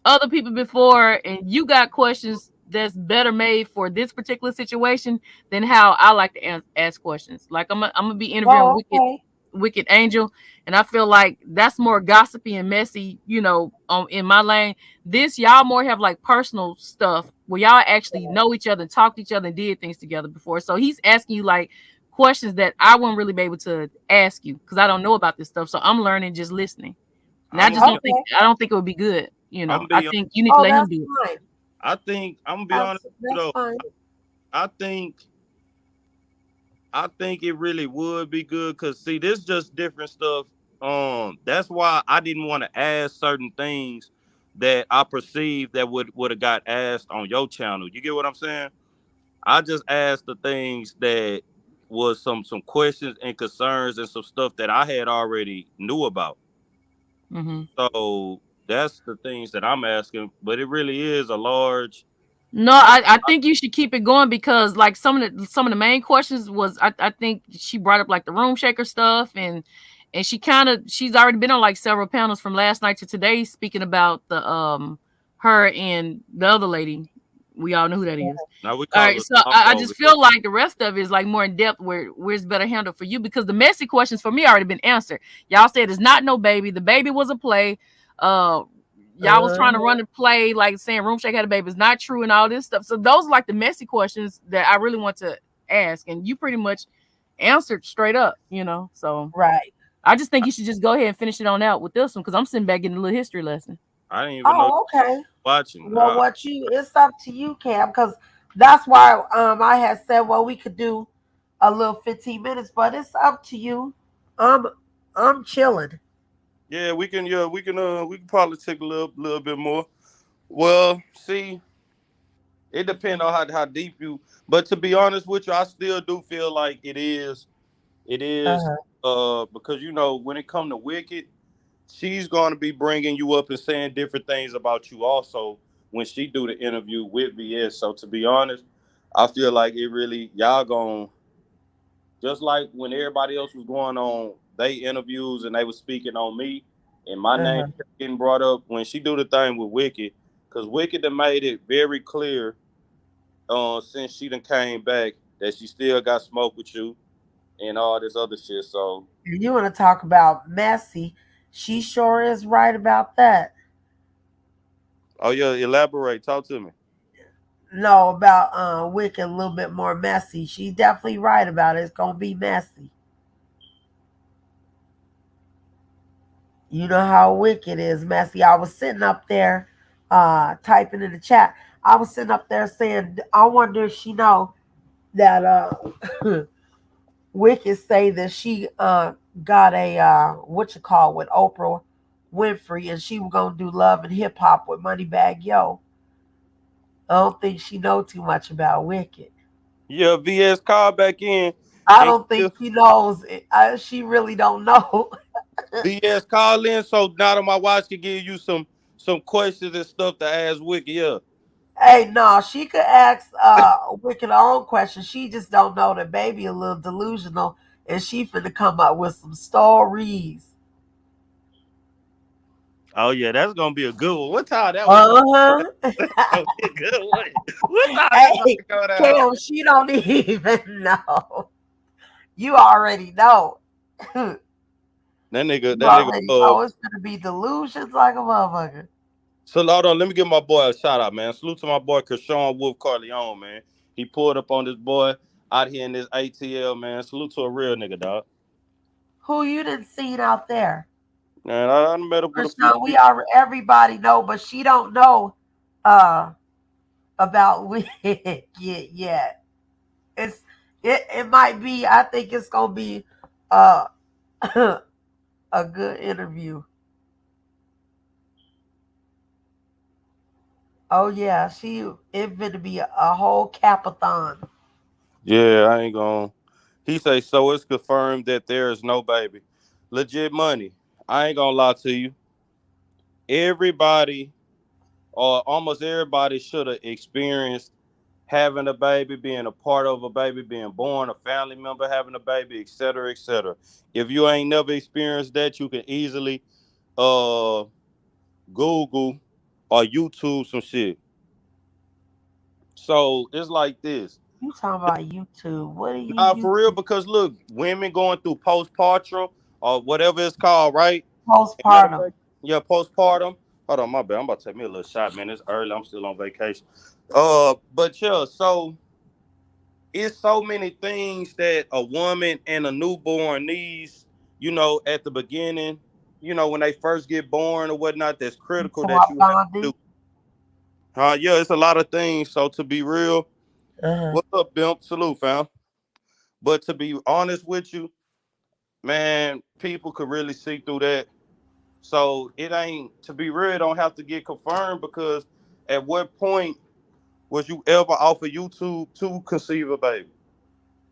other people before, and you got questions that's better made for this particular situation than how I like to ask questions. Like I'm gonna be interviewing Oh, okay. Wicked Angel, and I feel like that's more gossipy and messy, in my lane. This y'all more have like personal stuff where y'all actually know each other, talked to each other, and did things together before. So he's asking you like questions that I wouldn't really be able to ask you because I don't know about this stuff. So I'm learning just listening. And I I'm just gonna be. don't think Okay. it would be good. I'm I be. think you need to Oh, let him that's do it. fine. I think I'm gonna be honest with you That's though. fine. I think I think it really would be good because see, this just different stuff. That's why I didn't want to ask certain things that I perceived that would have got asked on your channel. You get what I'm saying? I just asked the things that was some questions and concerns and some stuff that I had already knew about. Hmm. So that's the things that I'm asking. But it really is a large. No, I think you should keep it going because like some of the main questions was I think she brought up like the room shaker stuff and she's already been on like several panels from last night to today speaking about the her and the other lady. We all know who that is. Now we All call right, it so mama I over just here. feel like the rest of it is like more in depth where it's better handled for you because the messy questions for me already been answered. Y'all said it's not no baby. The baby was a play. Uh, y'all was trying to run the play like saying Room Shake had a baby. It's not true and all this stuff. So those are like the messy questions that I really want to ask, and you pretty much answered straight up. So Right. I just think you should just go ahead and finish it on out with this one because I'm sitting back getting a little history lesson. I didn't even know you Oh, okay. were watching. Well, it's up to you, Cam, because that's why I had said, well, we could do a little 15 minutes, but it's up to you. I'm I'm chilling. Yeah, we can. Yeah, we can probably take a little bit more. Well, see, it depends on how deep you. But to be honest with you, I still do feel like it is. It is. Uh-huh. Because when it comes to Wicked, she's going to be bringing you up and saying different things about you also when she do the interview with VS. So to be honest, I feel like it really y'all going just like when everybody else was going on they interviews and they was speaking on me and my name Uh-huh. kept getting brought up when she do the thing with Wicked, because Wicked done made it very clear since she done came back that she still got smoke with you and all this other shit. So And you want to talk about messy? She sure is right about that. oh yeah, elaborate, talk to me. No, about Wicked a little bit more messy. She's definitely right about it. It's gonna be messy. You know how Wicked is messy. I was sitting up there typing in the chat. I was sitting up there saying, I wonder if she know that Wicked say that she got a what you call with Oprah Winfrey and she was gonna do Love and Hip Hop with Moneybag Yo. I don't think she know too much about Wicked. Yeah, VS call back in I and don't think she knows. She really don't know. VS call in so now my watch can give you some questions and stuff to ask Wiki. Yeah. Hey, no, she could ask Wicked her own question. She just don't know that baby a little delusional, and she finna come up with some stories. Oh yeah, that's gonna be a good one. What time that one? Uh That's huh. gonna be a good one. What time that gonna Hey, go down? Cam, she don't even know. You already know. You That nigga. already know it's gonna be delusions like a motherfucker. So hold on, let me give my boy a shout out, man. Salute to my boy Kershawn Wolf Carleone, man. He pulled up on this boy. out here in this ATL, man. Salute to a real nigga, dog. Who you done seen out there? Man, I met up with a few Krishan, we people. are everybody know, but she don't know uh about wig yet. It's it might be. I think it's gonna be uh a good interview. Oh yeah, it gonna be a whole capathon. Yeah, I ain't gonna. He say, so it's confirmed that there is no baby. Legit money. I ain't gonna lie to you. Everybody, or almost everybody, should have experienced having a baby, being a part of a baby, being born, a family member having a baby, etc., etc. If you ain't never experienced that, you can easily uh Google or YouTube some shit. So it's like this. You talking about YouTube? What are Nah, you for real, YouTube? because look, women going through postpartum or whatever it's called, right? And matter of Postpartum. fact, yeah, postpartum. Hold on, my bad. I'm about to take me a little shot, man. It's early. I'm still on vacation. But yeah, so it's so many things that a woman and a newborn needs, at the beginning, when they first get born or whatnot, that's You critical talking that about you have to do. bonding? Yeah, it's a lot of things. So to be real, Uh-huh. what's up, Bimp? Salute, fam. But to be honest with you, man, people could really see through that. So it ain't, to be real, it don't have to get confirmed, because at what point was you ever off of YouTube to conceive a baby?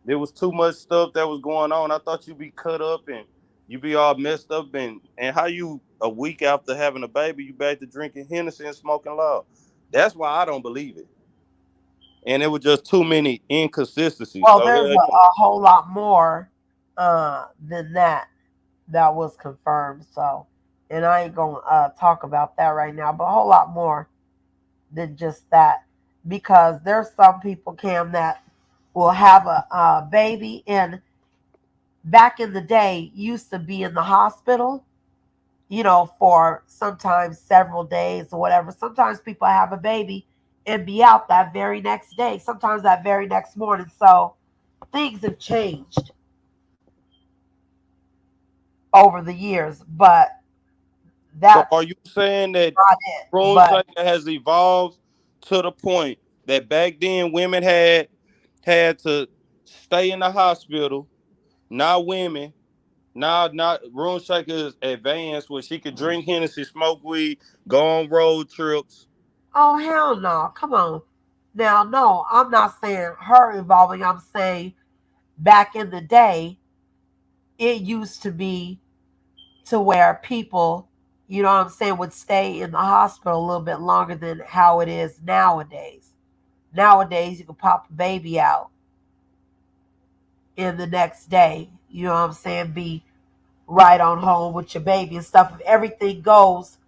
There was too much stuff that was going on. I thought you'd be cut up and you be all messed up, and how you a week after having a baby, you back to drinking Hennessy and smoking loud. That's why I don't believe it. And it was just too many inconsistencies. Well, So there's hell a whole lot more than that was confirmed. So, and I ain't gonna talk about that right now, but a whole lot more than just that, because there's some people, Cam, that will have a baby, and back in the day used to be in the hospital, for sometimes several days or whatever. Sometimes people have a baby and be out that very next day, sometimes that very next morning. So things have changed over the years, but So are that's you saying that not it. Room But Shaker has evolved to the point that back then women had to stay in the hospital? Now women, now not Room Shaker is advanced where she could drink Hennessy, smoke weed, go on road trips. oh hell no, come on. Now, no, I'm not saying her evolving. I'm saying back in the day, it used to be to where people, what I'm saying, would stay in the hospital a little bit longer than how it is nowadays. Nowadays, you can pop a baby out in the next day, what I'm saying, be right on home with your baby and stuff. If everything goes,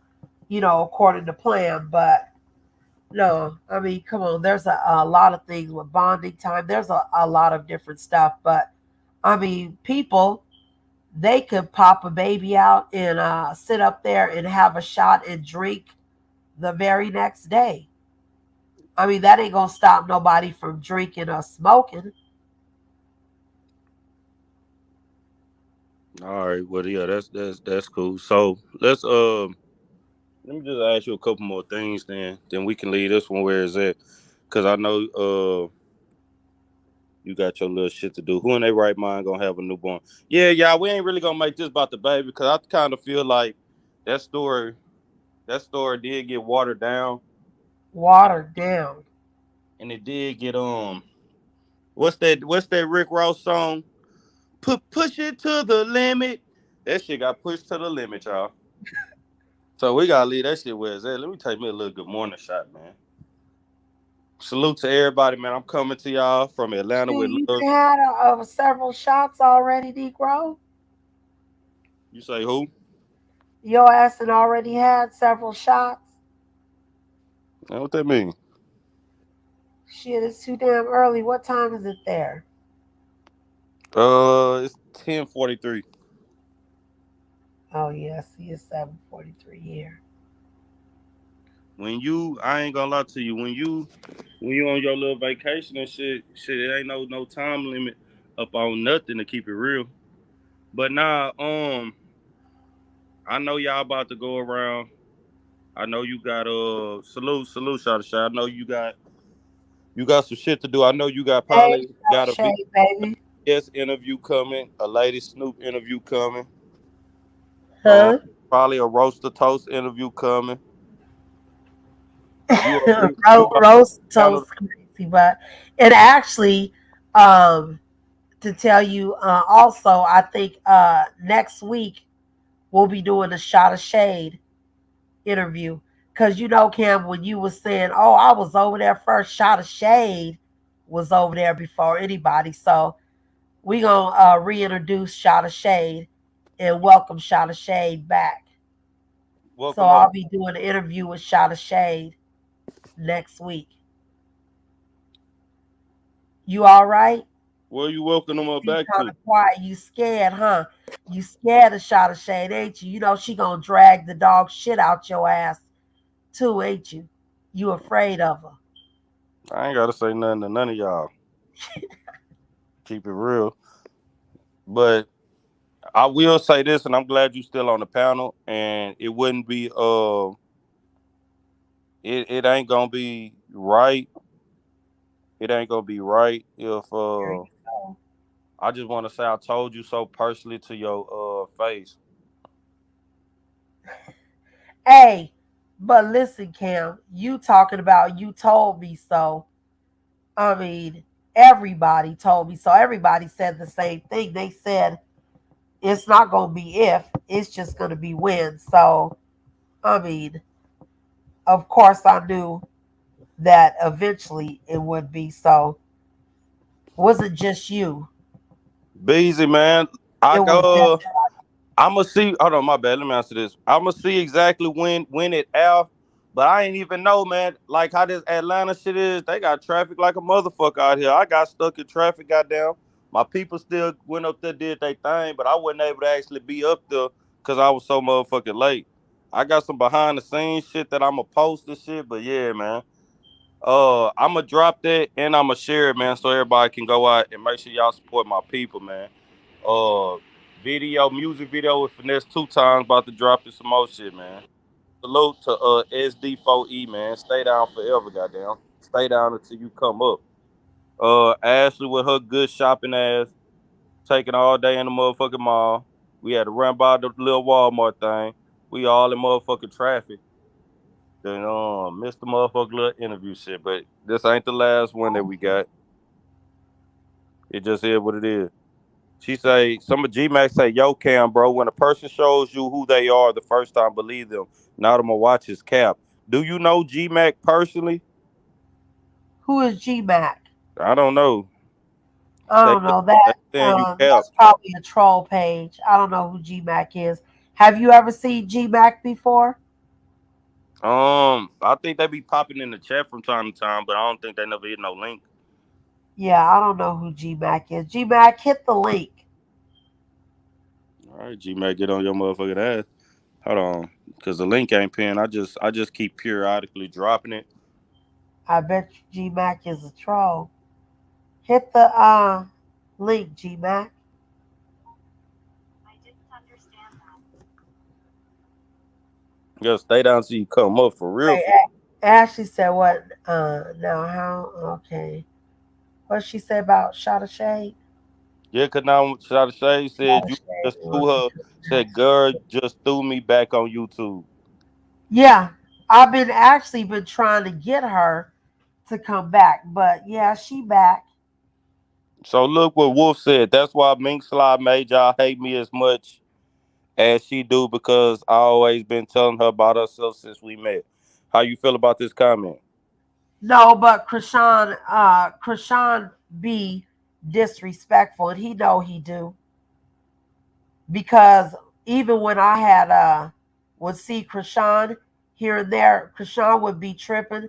according to plan. But no, I mean, come on, there's a lot of things with bonding time. There's a lot of different stuff. But I mean, people, they could pop a baby out and sit up there and have a shot and drink the very next day. I mean, that ain't gonna stop nobody from drinking or smoking. All right, well, yeah, that's cool. So let me just ask you a couple more things, then we can leave this one where it's at, because I know you got your little shit to do. Who in their right mind gonna have a newborn? Yeah, y'all, we ain't really gonna make this about the baby, because I kind of feel like that story that story did get watered down, Watered down. and it did get what's that Rick Ross song? Push it to the limit. That shit got pushed to the limit, y'all. So we gotta leave that shit where it's at. Let me take me a little good morning shot, man. Salute to everybody, man. I'm coming to y'all from Atlanta Shoot, with you love. had several shots already, Negro. You say who? Your ass had already had several shots. What that mean? Shit, it's too damn early. What time is it there? It's 10:43. Oh yeah, I see it's 7:43 here. I ain't gonna lie to you, when you on your little vacation and shit, it ain't no time limit up on nothing to keep it real. But nah, I know y'all about to go around. I know you got salute shot shot. I know you got some shit to do. I know you got Hey, probably got a shade, baby. BS interview coming, a Lady Snoop interview coming, um, Huh? probably a Roaster Toast interview coming. You already you about Roast to toast crazy, but and actually, um, to tell you, also, I think next week we'll be doing a shot of shade interview. Cause Cam, when you was saying, "Oh, I was over there first," shot of shade was over there before anybody. So we gonna reintroduce shot of shade and welcome shot of shade back. So welcome I'll up. be doing an interview with shot of shade next week. You all right? Where you welcome them up Be back kind to? of quiet. You scared, huh? You scared of shot of shade, ain't you? You know she gonna drag the dog shit out your ass too, ain't you? You afraid of her? I ain't gotta say nothing to none of y'all. Keep it real. But I will say this, and I'm glad you still on the panel. And it wouldn't be it ain't gonna be right. It ain't gonna be right if There you go. I just want to say I told you so personally to your face. Hey, but listen, Cam, you talking about you told me so. I mean, everybody told me so. Everybody said the same thing. They said it's not gonna be if, it's just gonna be when. So, I mean, of course I knew that eventually it would be. So, was it just you? Busy man. I It was go. everybody. I'ma see. Hold on, my bad. Let me answer this. I'ma see exactly when it out, but I ain't even know, man. Like how this Atlanta shit is. They got traffic like a motherfucker out here. I got stuck in traffic. Goddamn. My people still went up there, did their thing, but I wasn't able to actually be up there because I was so motherfucking late. I got some behind the scenes shit that I'ma post and shit, but yeah, man. I'ma drop that and I'ma share it, man, so everybody can go out and make sure y'all support my people, man. Uh, music video with Finesse 2 times about to drop you some more shit, man. Salute to SD4E, man. Stay down forever, goddamn. Stay down until you come up. Ashley with her good shopping ass, taking all day in the motherfucking mall. We had to run by the little Walmart thing. We all in motherfucking traffic. Then missed the motherfucking little interview shit, but this ain't the last one that we got. It just is what it is. She say, some of G Max say, yo, Cam, bro, when a person shows you who they are the first time, believe them. Now I'm gonna watch his cap. Do you know G Mac personally? Who is G Mac? I don't know. I They don't know they that. saying you cap. That's probably a troll page. I don't know who G Mac is. Have you ever seen G Mac before? I think they be popping in the chat from time to time, but I don't think they never hit no link. Yeah, I don't know who G Mac is. G Mac, hit the link. All right, G Mac, get on your motherfucking ass. Hold on, cause the link ain't pinned. I just keep periodically dropping it. I bet you G Mac is a troll. Hit the link, G Mac. Just stay down till you come up for real. Wait, For Ashley said what? Now how? Okay. What she said about shot of shade? yeah, cause now Shada Shay Shot said of you shade. just threw Welcome her. to the Said, next. girl just threw me back on YouTube. Yeah, I've been actually been trying to get her to come back, but yeah, she back. So look what Wolf said. That's why Mink Slide made y'all hate me as much as she do because I always been telling her about herself since we met. How you feel about this comment? No, but Krishan be disrespectful, and he know he do because even when I had would see Krishan here and there, Krishan would be tripping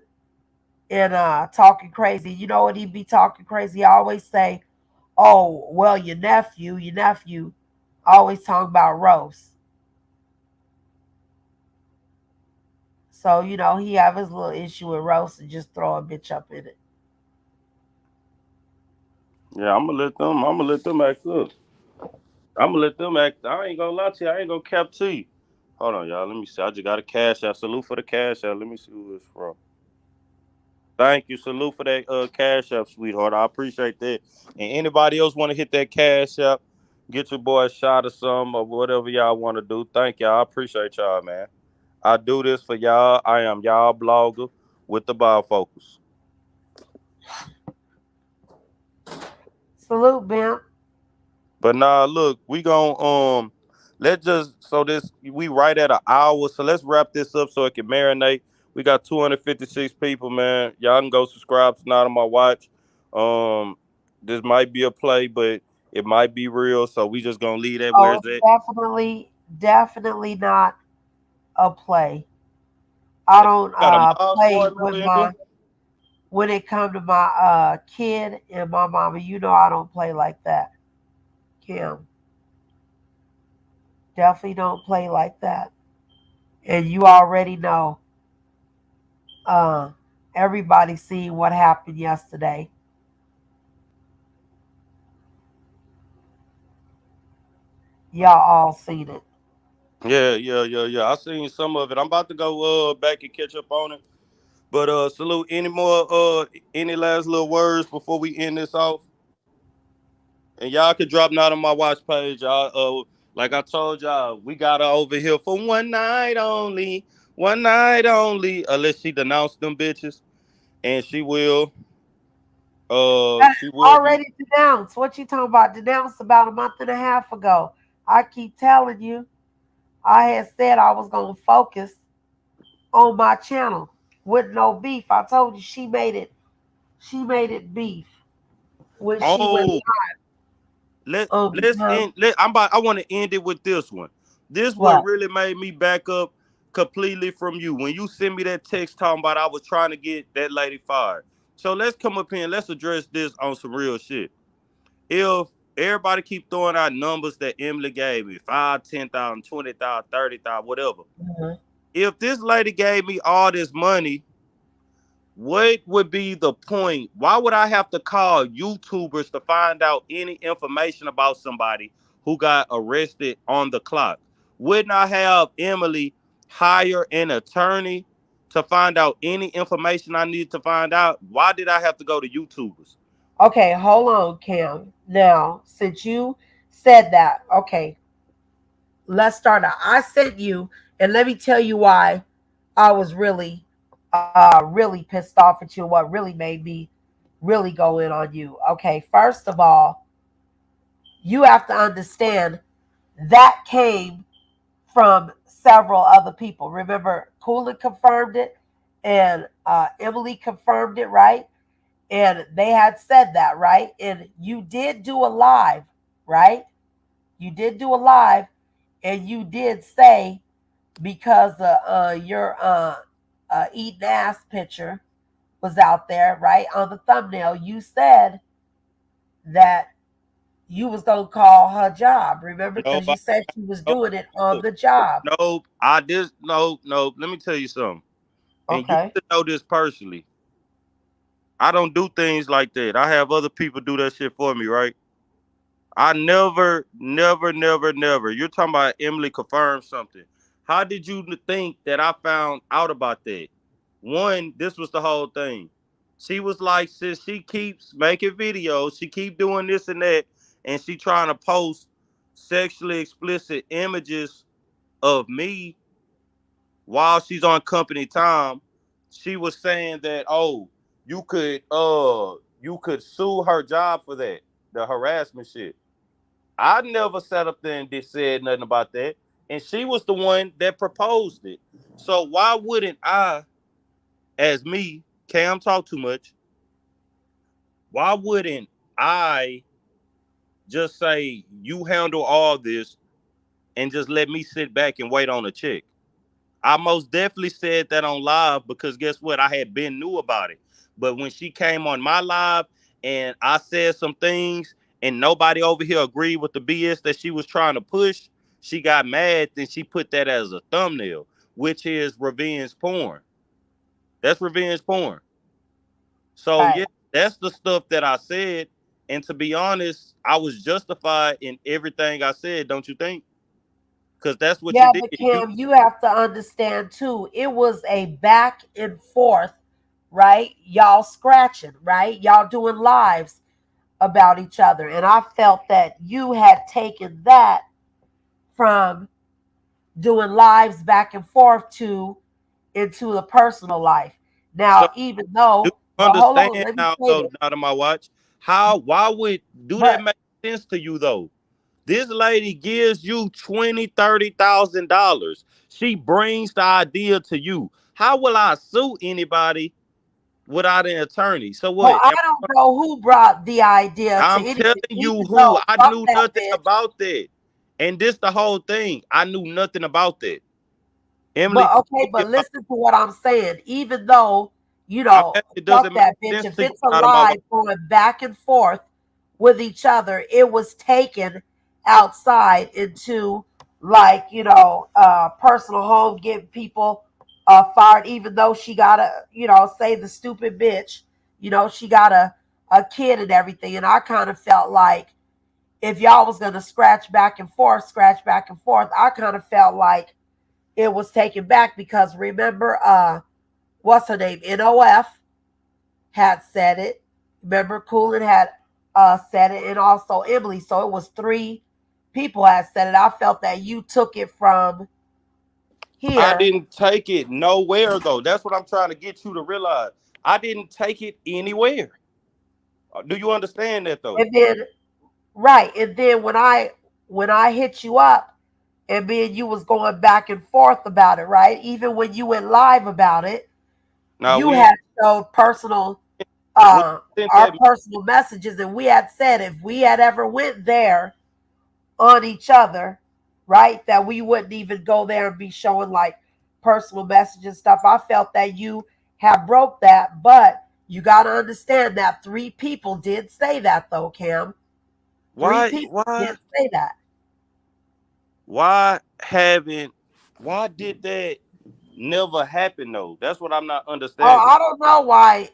and talking crazy. You know what he'd be talking crazy? I always say, "Oh, well, your nephew," always talking about roast. So, you know, he have his little issue with roast and just throw a bitch up in it. Yeah, I'm gonna let them act up. I'm gonna let them act. I ain't gonna lie to you. I ain't gonna cap to you. Hold on, y'all. Let me see. I just got a cash out. Salute for the cash out. Let me see who it's from. Thank you. Salute for that cash app, sweetheart. I appreciate that. And anybody else want to hit that cash app, get your boy a shot or something or whatever y'all want to do. Thank y'all. I appreciate y'all, man. I do this for y'all. I am y'all blogger with the bifocals. Salute, Bim. But nah, look, we gon' let's just so this we right at an hour, so let's wrap this up so it can marinate. We got 256 people, man. Y'all can go subscribe tonight on my watch. Um, this might be a play, but it might be real. So we just gonna leave that where Oh, it's it's at. definitely not a play. I don't Got a Miles play board with member in here. my when it come to my kid and my mama. You know I don't play like that. Kim, definitely don't play like that. And you already know. Uh, everybody seen what happened yesterday. Y'all all seen it. Yeah. I seen some of it. I'm about to go back and catch up on it. But salute. Any last little words before we end this off? And y'all can drop not on my watch page. Y'all, like I told y'all, we got her over here for one night only. One night only. Unless she denounce them bitches. And she will be. Already denounced. What you talking about? Denounced about a month and a half ago. I keep telling you, I had said I was gonna focus on my channel with no beef. I told you she made it. She made it beef when she went Oh, let's because end. I want to end it with this one. This what what? really made me back up completely from you when you sent me that text talking about I was trying to get that lady fired. So let's come up here and let's address this on some real shit. If everybody keep throwing out numbers that Emily gave me, 5, 10,000, 20,000, 30,000, whatever. Mhm. If this lady gave me all this money, what would be the point? Why would I have to call YouTubers to find out any information about somebody who got arrested on the clock? Wouldn't I have Emily hire an attorney to find out any information I need to find out? Why did I have to go to YouTubers? Okay, hold on, Cam. Now, since you said that, okay, let's start out. I sent you, and let me tell you why I was really pissed off at you. What really made me really go in on you? Okay, first of all, you have to understand that came from several other people. Remember, Coolin confirmed it, and Emily confirmed it, right? And they had said that, right? And you did do a live, right? You did do a live, and you did say because your eating ass picture was out there, right, on the thumbnail. You said that you was gonna call her job. Remember, Nope, because you said she was nope, doing it on the job. nope. I just no. Let me tell you something. And you Okay. should know this personally. I don't do things like that. I have other people do that shit for me, right? I never. You're talking about Emily confirmed something. How did you think that I found out about that? One, this was the whole thing. She was like, since she keeps making videos, she keep doing this and that, and she trying to post sexually explicit images of me while she's on company time. She was saying that, oh, you could sue her job for that, the harassment shit. I never sat up there and said nothing about that. And she was the one that proposed it. So why wouldn't I, as me, Cam talk too much, why wouldn't I just say you handle all this and just let me sit back and wait on a check? I most definitely said that on live because guess what? I had been knew about it. But when she came on my live and I said some things and nobody over here agreed with the BS that she was trying to push, she got mad and she put that as a thumbnail. which is revenge porn. That's revenge porn. So Right. yeah, that's the stuff that I said. And to be honest, I was justified in everything I said, don't you think? Because that's what you Yeah, did. but Kim, you have to understand too, it was a back and forth, right? Y'all scratching, right? Y'all doing lives about each other. And I felt that you had taken that from doing lives back and forth to into the personal life. So Now, even do though, you but hold on, understand let me now say though, this. now to my watch? How why would do that But make sense to you though? This lady gives you $20,000, $30,000. She brings the idea to you. How will I sue anybody without an attorney? So well, what? I don't know who brought the idea to I'm telling anything, you even who. though I fuck knew that nothing bitch. about that. And this the whole thing. I knew nothing about that. Emily, But okay, but listen to what I'm saying. Even though, it doesn't fuck make that bitch. sense If to you it's a out of my lie going back and forth with each other, it was taken outside into like, personal home, getting people fired, even though she got say the stupid bitch, she got a kid and everything. And I kind of felt like if y'all was gonna scratch back and forth, I kind of felt like it was taken back because remember, what's her name? NOF had said it. Remember, Coolin had said it, and also Emily. So it was three people had said it. I felt that you took it from I here, didn't take it nowhere though. That's what I'm trying to get you to realize. I didn't take it anywhere. Do you understand that though? and then right, and then when I hit you up, and me and you was going back and forth about it, right? Even when you went live about it, Now you we had showed personal when you sent our that personal messages, and we had said if we had ever went there on each other, right, that we wouldn't even go there and be showing like personal messages stuff. I felt that you have broke that, but you got to understand that three people did say that though, Cam. Three why people why did say that. why haven't why did that never happen though? That's what I'm not Oh, understanding. I don't know why.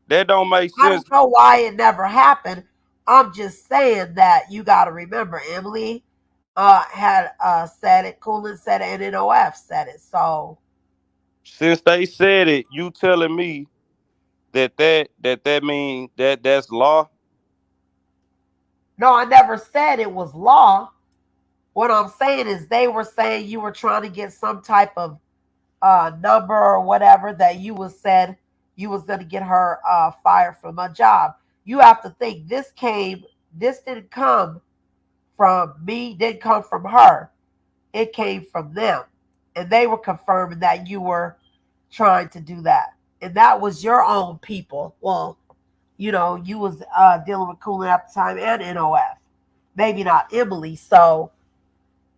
That don't make I sense. don't know why it never happened. I'm just saying that you got to remember Emily had said it, Coolin said it, and NOF said it. So Since they said it, you telling me that mean that's law? no, I never said it was law. What I'm saying is they were saying you were trying to get some type of number or whatever that you was said you was going to get her fired from a job. You have to think this didn't come from me, didn't come from her. It came from them. And they were confirming that you were trying to do that. And that was your own people. Well, you was dealing with Coolin at the time and NOF. Maybe not Emily. So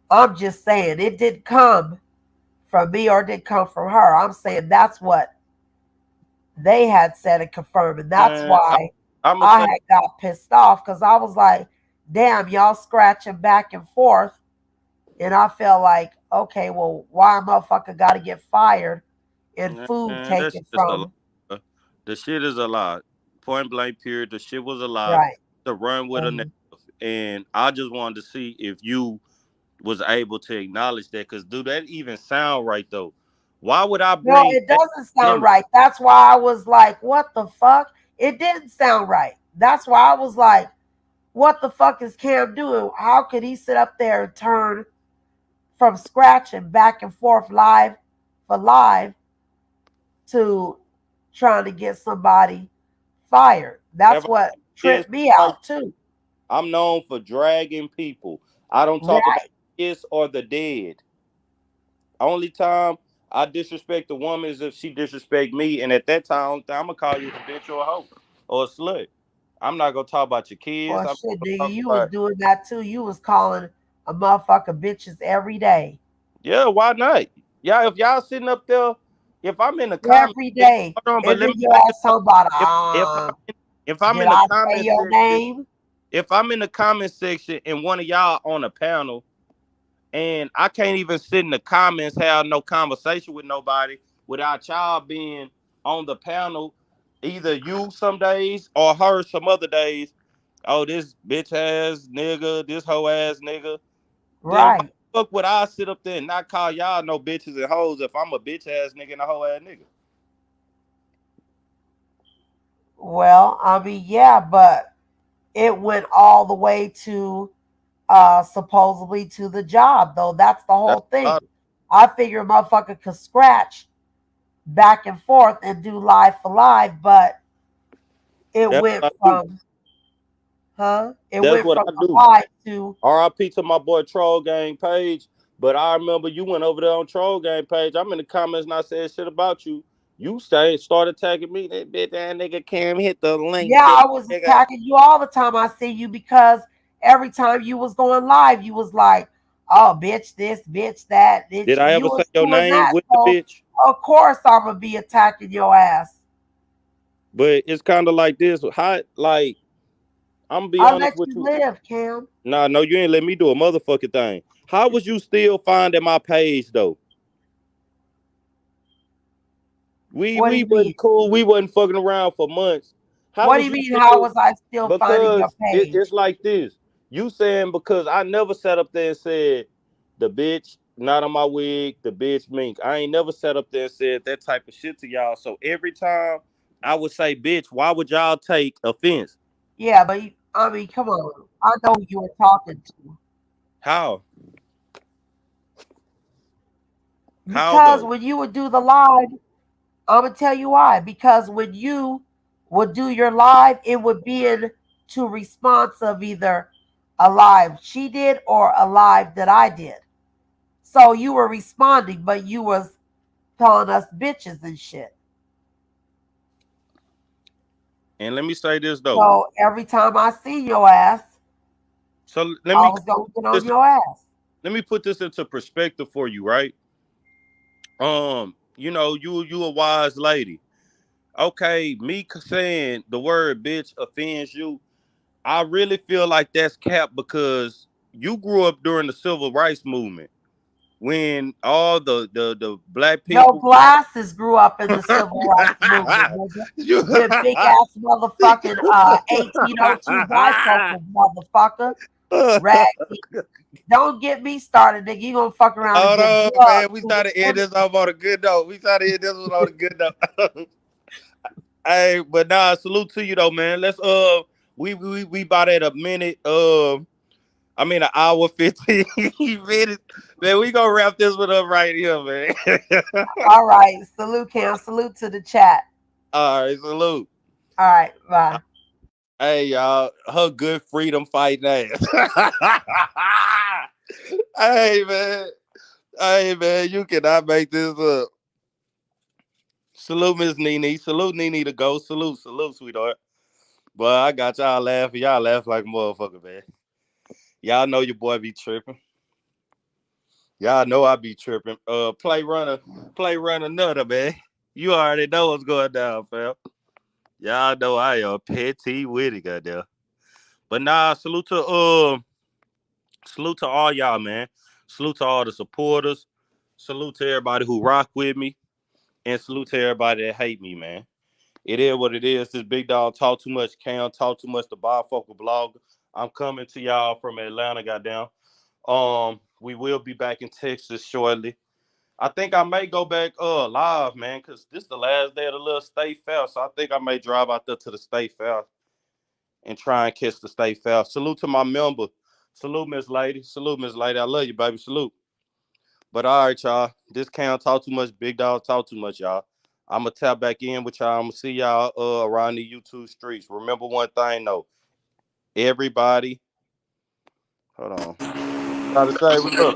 I'm just saying it didn't come from me or it didn't come from her. I'm saying that's what they had said and confirmed. And that's Man, why I'm gonna I say had got pissed off because I was like, damn, y'all scratching back and forth. And I felt like, okay, well, why a motherfucker got to get fired and food man, that's taken just a from? lie. The shit is a lie. Point blank period. The shit was a lie. Right. To run with a narrative. And I just wanted to see if you was able to acknowledge that. Cause do that even sound right though? Why would I No, bring it that doesn't sound image? right. That's why I was like, what the fuck? It didn't sound right. That's why I was like, what the fuck is Cam doing? How could he sit up there and turn from scratch and back and forth live for live to trying to get somebody fired? If That's I what is tripped me like out too. I'm known for dragging people. I don't talk about Right. this or the dead. Only time I disrespect a woman is if she disrespect me, and at that time, I'm gonna call you a bitch or a hoe or a slut. I'm not gonna talk about your kids. Well, I'm shit, not nigga, gonna talk you was about doing that too. You was calling a motherfucker bitches every day. yeah. Why not? Yeah, if y'all sitting up there, if I'm in the comment, Every day. hold on, but And let then me you say ask this though. somebody, If if I'm did in the I say comment your section, name? if I'm in the comment section and one of y'all on a panel And I can't even sit in the comments, have no conversation with nobody without y'all being on the panel, either you some days or her some other days. Oh, this bitch ass nigga, this hoe ass nigga. Then why Right. the fuck would I sit up there and not call y'all no bitches and hoes if I'm a bitch ass nigga and a hoe ass nigga? Well, I mean, yeah, but it went all the way to supposedly to the job, though. That's the That's whole a lot. thing. I figure a motherfucker could scratch back and forth and do live for live, but it That's went what I do. from It That's went what from I the do. live to RIP to my boy Troll Gang page. But I remember you went over there on Troll Gang page. I'm in the comments and I said shit about you. You started tagging me. That bitch that nigga Cam hit the link. yeah, That I was nigga. attacking you all the time. I see you because every time you was going live, you was like, "Oh, bitch, this, bitch, that." Did Bitch. I You ever say was your doing name that, with the so bitch? of course I'm gonna be attacking your ass. But it's kind of like this. How, like, I'm gonna be I honest let with you you. live, Cam. Nah, no, you ain't let me do a motherfucking thing. How was you still finding my page though? We What do we you mean? wasn't cool. We wasn't fucking around for months. How What do was you you mean? How still? was I still finding your Because it's page? like this. You saying because I never sat up there and said the bitch not on my wig, the bitch mink. I ain't never sat up there and said that type of shit to y'all. So every time I would say bitch, why would y'all take offense? Yeah, but I mean, come on. I know who you were talking to How? How because though? when you would do the live, I'm gonna tell you why. Because when you would do your live, it would be in to response of either a live she did or a live that I did. So you were responding, but you was calling us bitches and shit. And let me say this though. So every time I see your ass, So let I me was gonna get on this your ass. let me put this into perspective for you, right? You a wise lady. Okay, me saying the word bitch offends you. I really feel like that's cap because you grew up during the civil rights movement when all the black Your people. glasses grew up in the civil rights movement, nigga. You- Them big ass motherfucking 1802 bifocals, motherfucker. Raggedy. Don't get me started, nigga. You gonna fuck around and Hold get on, drugged. man. We try to end this off on a good note. We try to end this one on a good note. Hey, but nah, salute to you though, man. Let's we about at a minute. I mean an hour 15 minutes. Man, we gonna wrap this one up right here, man. All right. Salute, Cam. Salute to the chat. All right, salute. All right. Bye. Hey, y'all, her good freedom fighting ass. hey, man. Hey, man, you cannot make this up. Salute, Miss Nene. Salute, Nene to go. Salute, sweetheart. But I got y'all laughing. Y'all laugh like a motherfucker, man. Y'all know your boy be tripping. Y'all know I be tripping. Play runner nutter, man. You already know what's going down, fam. Y'all know I am petty witty, goddamn. But nah, salute to all y'all, man. Salute to all the supporters. Salute to everybody who rock with me. And salute to everybody that hate me, man. It is what it is. This big dog talk too much, Cam talk too much, the bifocal blogger. I'm coming to y'all from Atlanta, goddamn. We will be back in Texas shortly. I think I may go back live, man, because this is the last day of the little state fair. So I think I may drive out there to the state fair and try and catch the state fair. Salute to my member. Salute, Miss Lady. Salute, Miss Lady. I love you, baby. Salute. But all right, y'all. This can't talk too much. Big dog talk too much, y'all. I'ma tap back in with y'all. I'ma see y'all around the YouTube streets. Remember one thing though. Everybody, hold on. Gotta say what's up.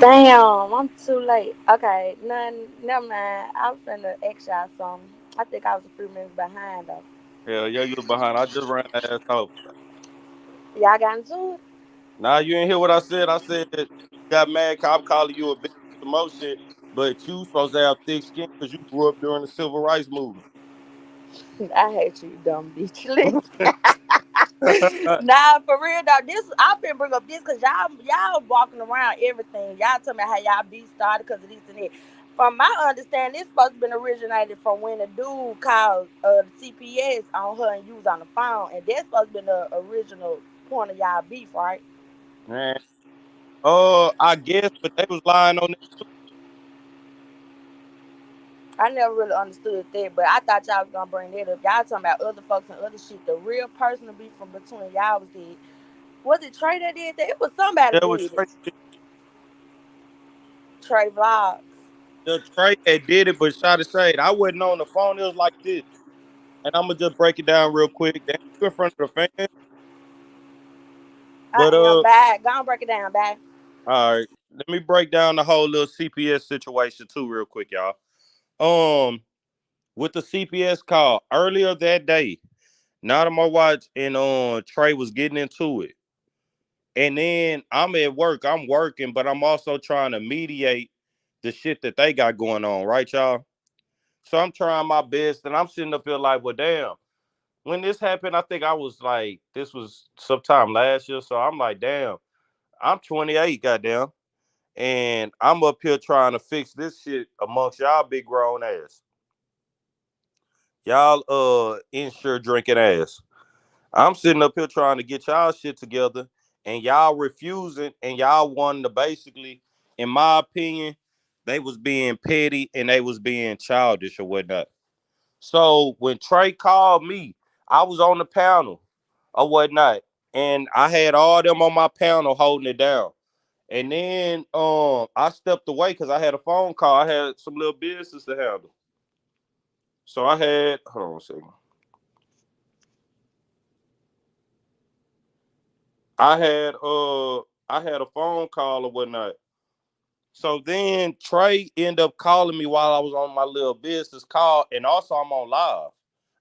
Damn, I'm too late. Okay, none, never mind. I was finna ask y'all something. I think I was a few minutes behind though. Hell yeah, you was behind. I just ran that ass off. Y'all got into it? Nah, you ain't hear what I said. I said you got mad cause I'm calling you a bitch some more shit, but you supposed to have thick skin because you grew up during the civil rights movement. I hate you, dumb bitch. Listen. Nah, for real though. This I've been bring up this because y'all walking around everything. Y'all tell me how y'all beef started because of this and that. From my understanding, it's supposed to been originated from when a dude called the CPS on her and you was on the phone, and that's supposed to been the original point of y'all beef, right? Man, I guess, but they was lying on it. I never really understood that, but I thought y'all was gonna bring that up. Y'all talking about other folks and other shit. The real personal beef from between y'all was dead. Was it Trey that did that? It was somebody That was did it. Trey Vlogs. the Trey that did it, but shot it shade. I wasn't on the phone. It was like this, and I'm gonna just break it down real quick. Damn, you in front of the fan, I but am bad. Go on, break it down, bad. all right. Let me break down the whole little CPS situation too, real quick, y'all. With the CPS call earlier that day, not on my watch, and Trey was getting into it. And then I'm at work, I'm working, but I'm also trying to mediate the shit that they got going on, right, y'all? So I'm trying my best, and I'm sitting up here like, well, damn. When this happened, I think I was like, this was sometime last year. So I'm like, damn, I'm 28, goddamn. And I'm up here trying to fix this shit amongst y'all big grown ass. Y'all insure drinking ass. I'm sitting up here trying to get y'all shit together, and y'all refusing, and y'all wanting to basically, in my opinion, they was being petty and they was being childish or whatnot. So when Trey called me, I was on the panel or whatnot, and I had all them on my panel holding it down. And then I stepped away because I had a phone call. I had some little business to handle. So I had, hold on a second. I had a phone call or whatnot. So then Trey ended up calling me while I was on my little business call, and also I'm on live.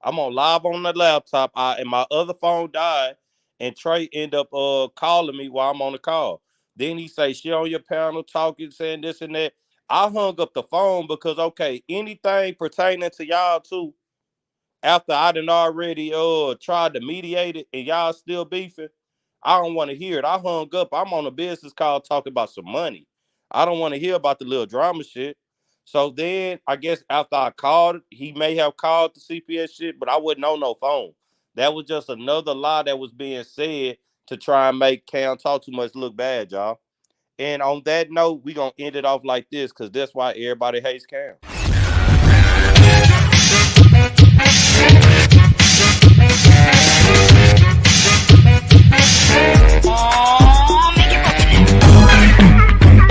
I'm on live on the laptop, and my other phone died, and Trey ended up calling me while I'm on the call. Then he say, "She on your panel talking, saying this and that." I hung up the phone because okay, anything pertaining to y'all too, after I done already tried to mediate it and y'all still beefing, I don't want to hear it. I hung up. I'm on a business call talking about some money. I don't want to hear about the little drama shit. So then I guess after I called, he may have called the CPS shit, but I wasn't on no phone. That was just another lie that was being said to try and make Cam Talk Too Much look bad, y'all. And on that note, we gonna end it off like this because that's why everybody hates Cam.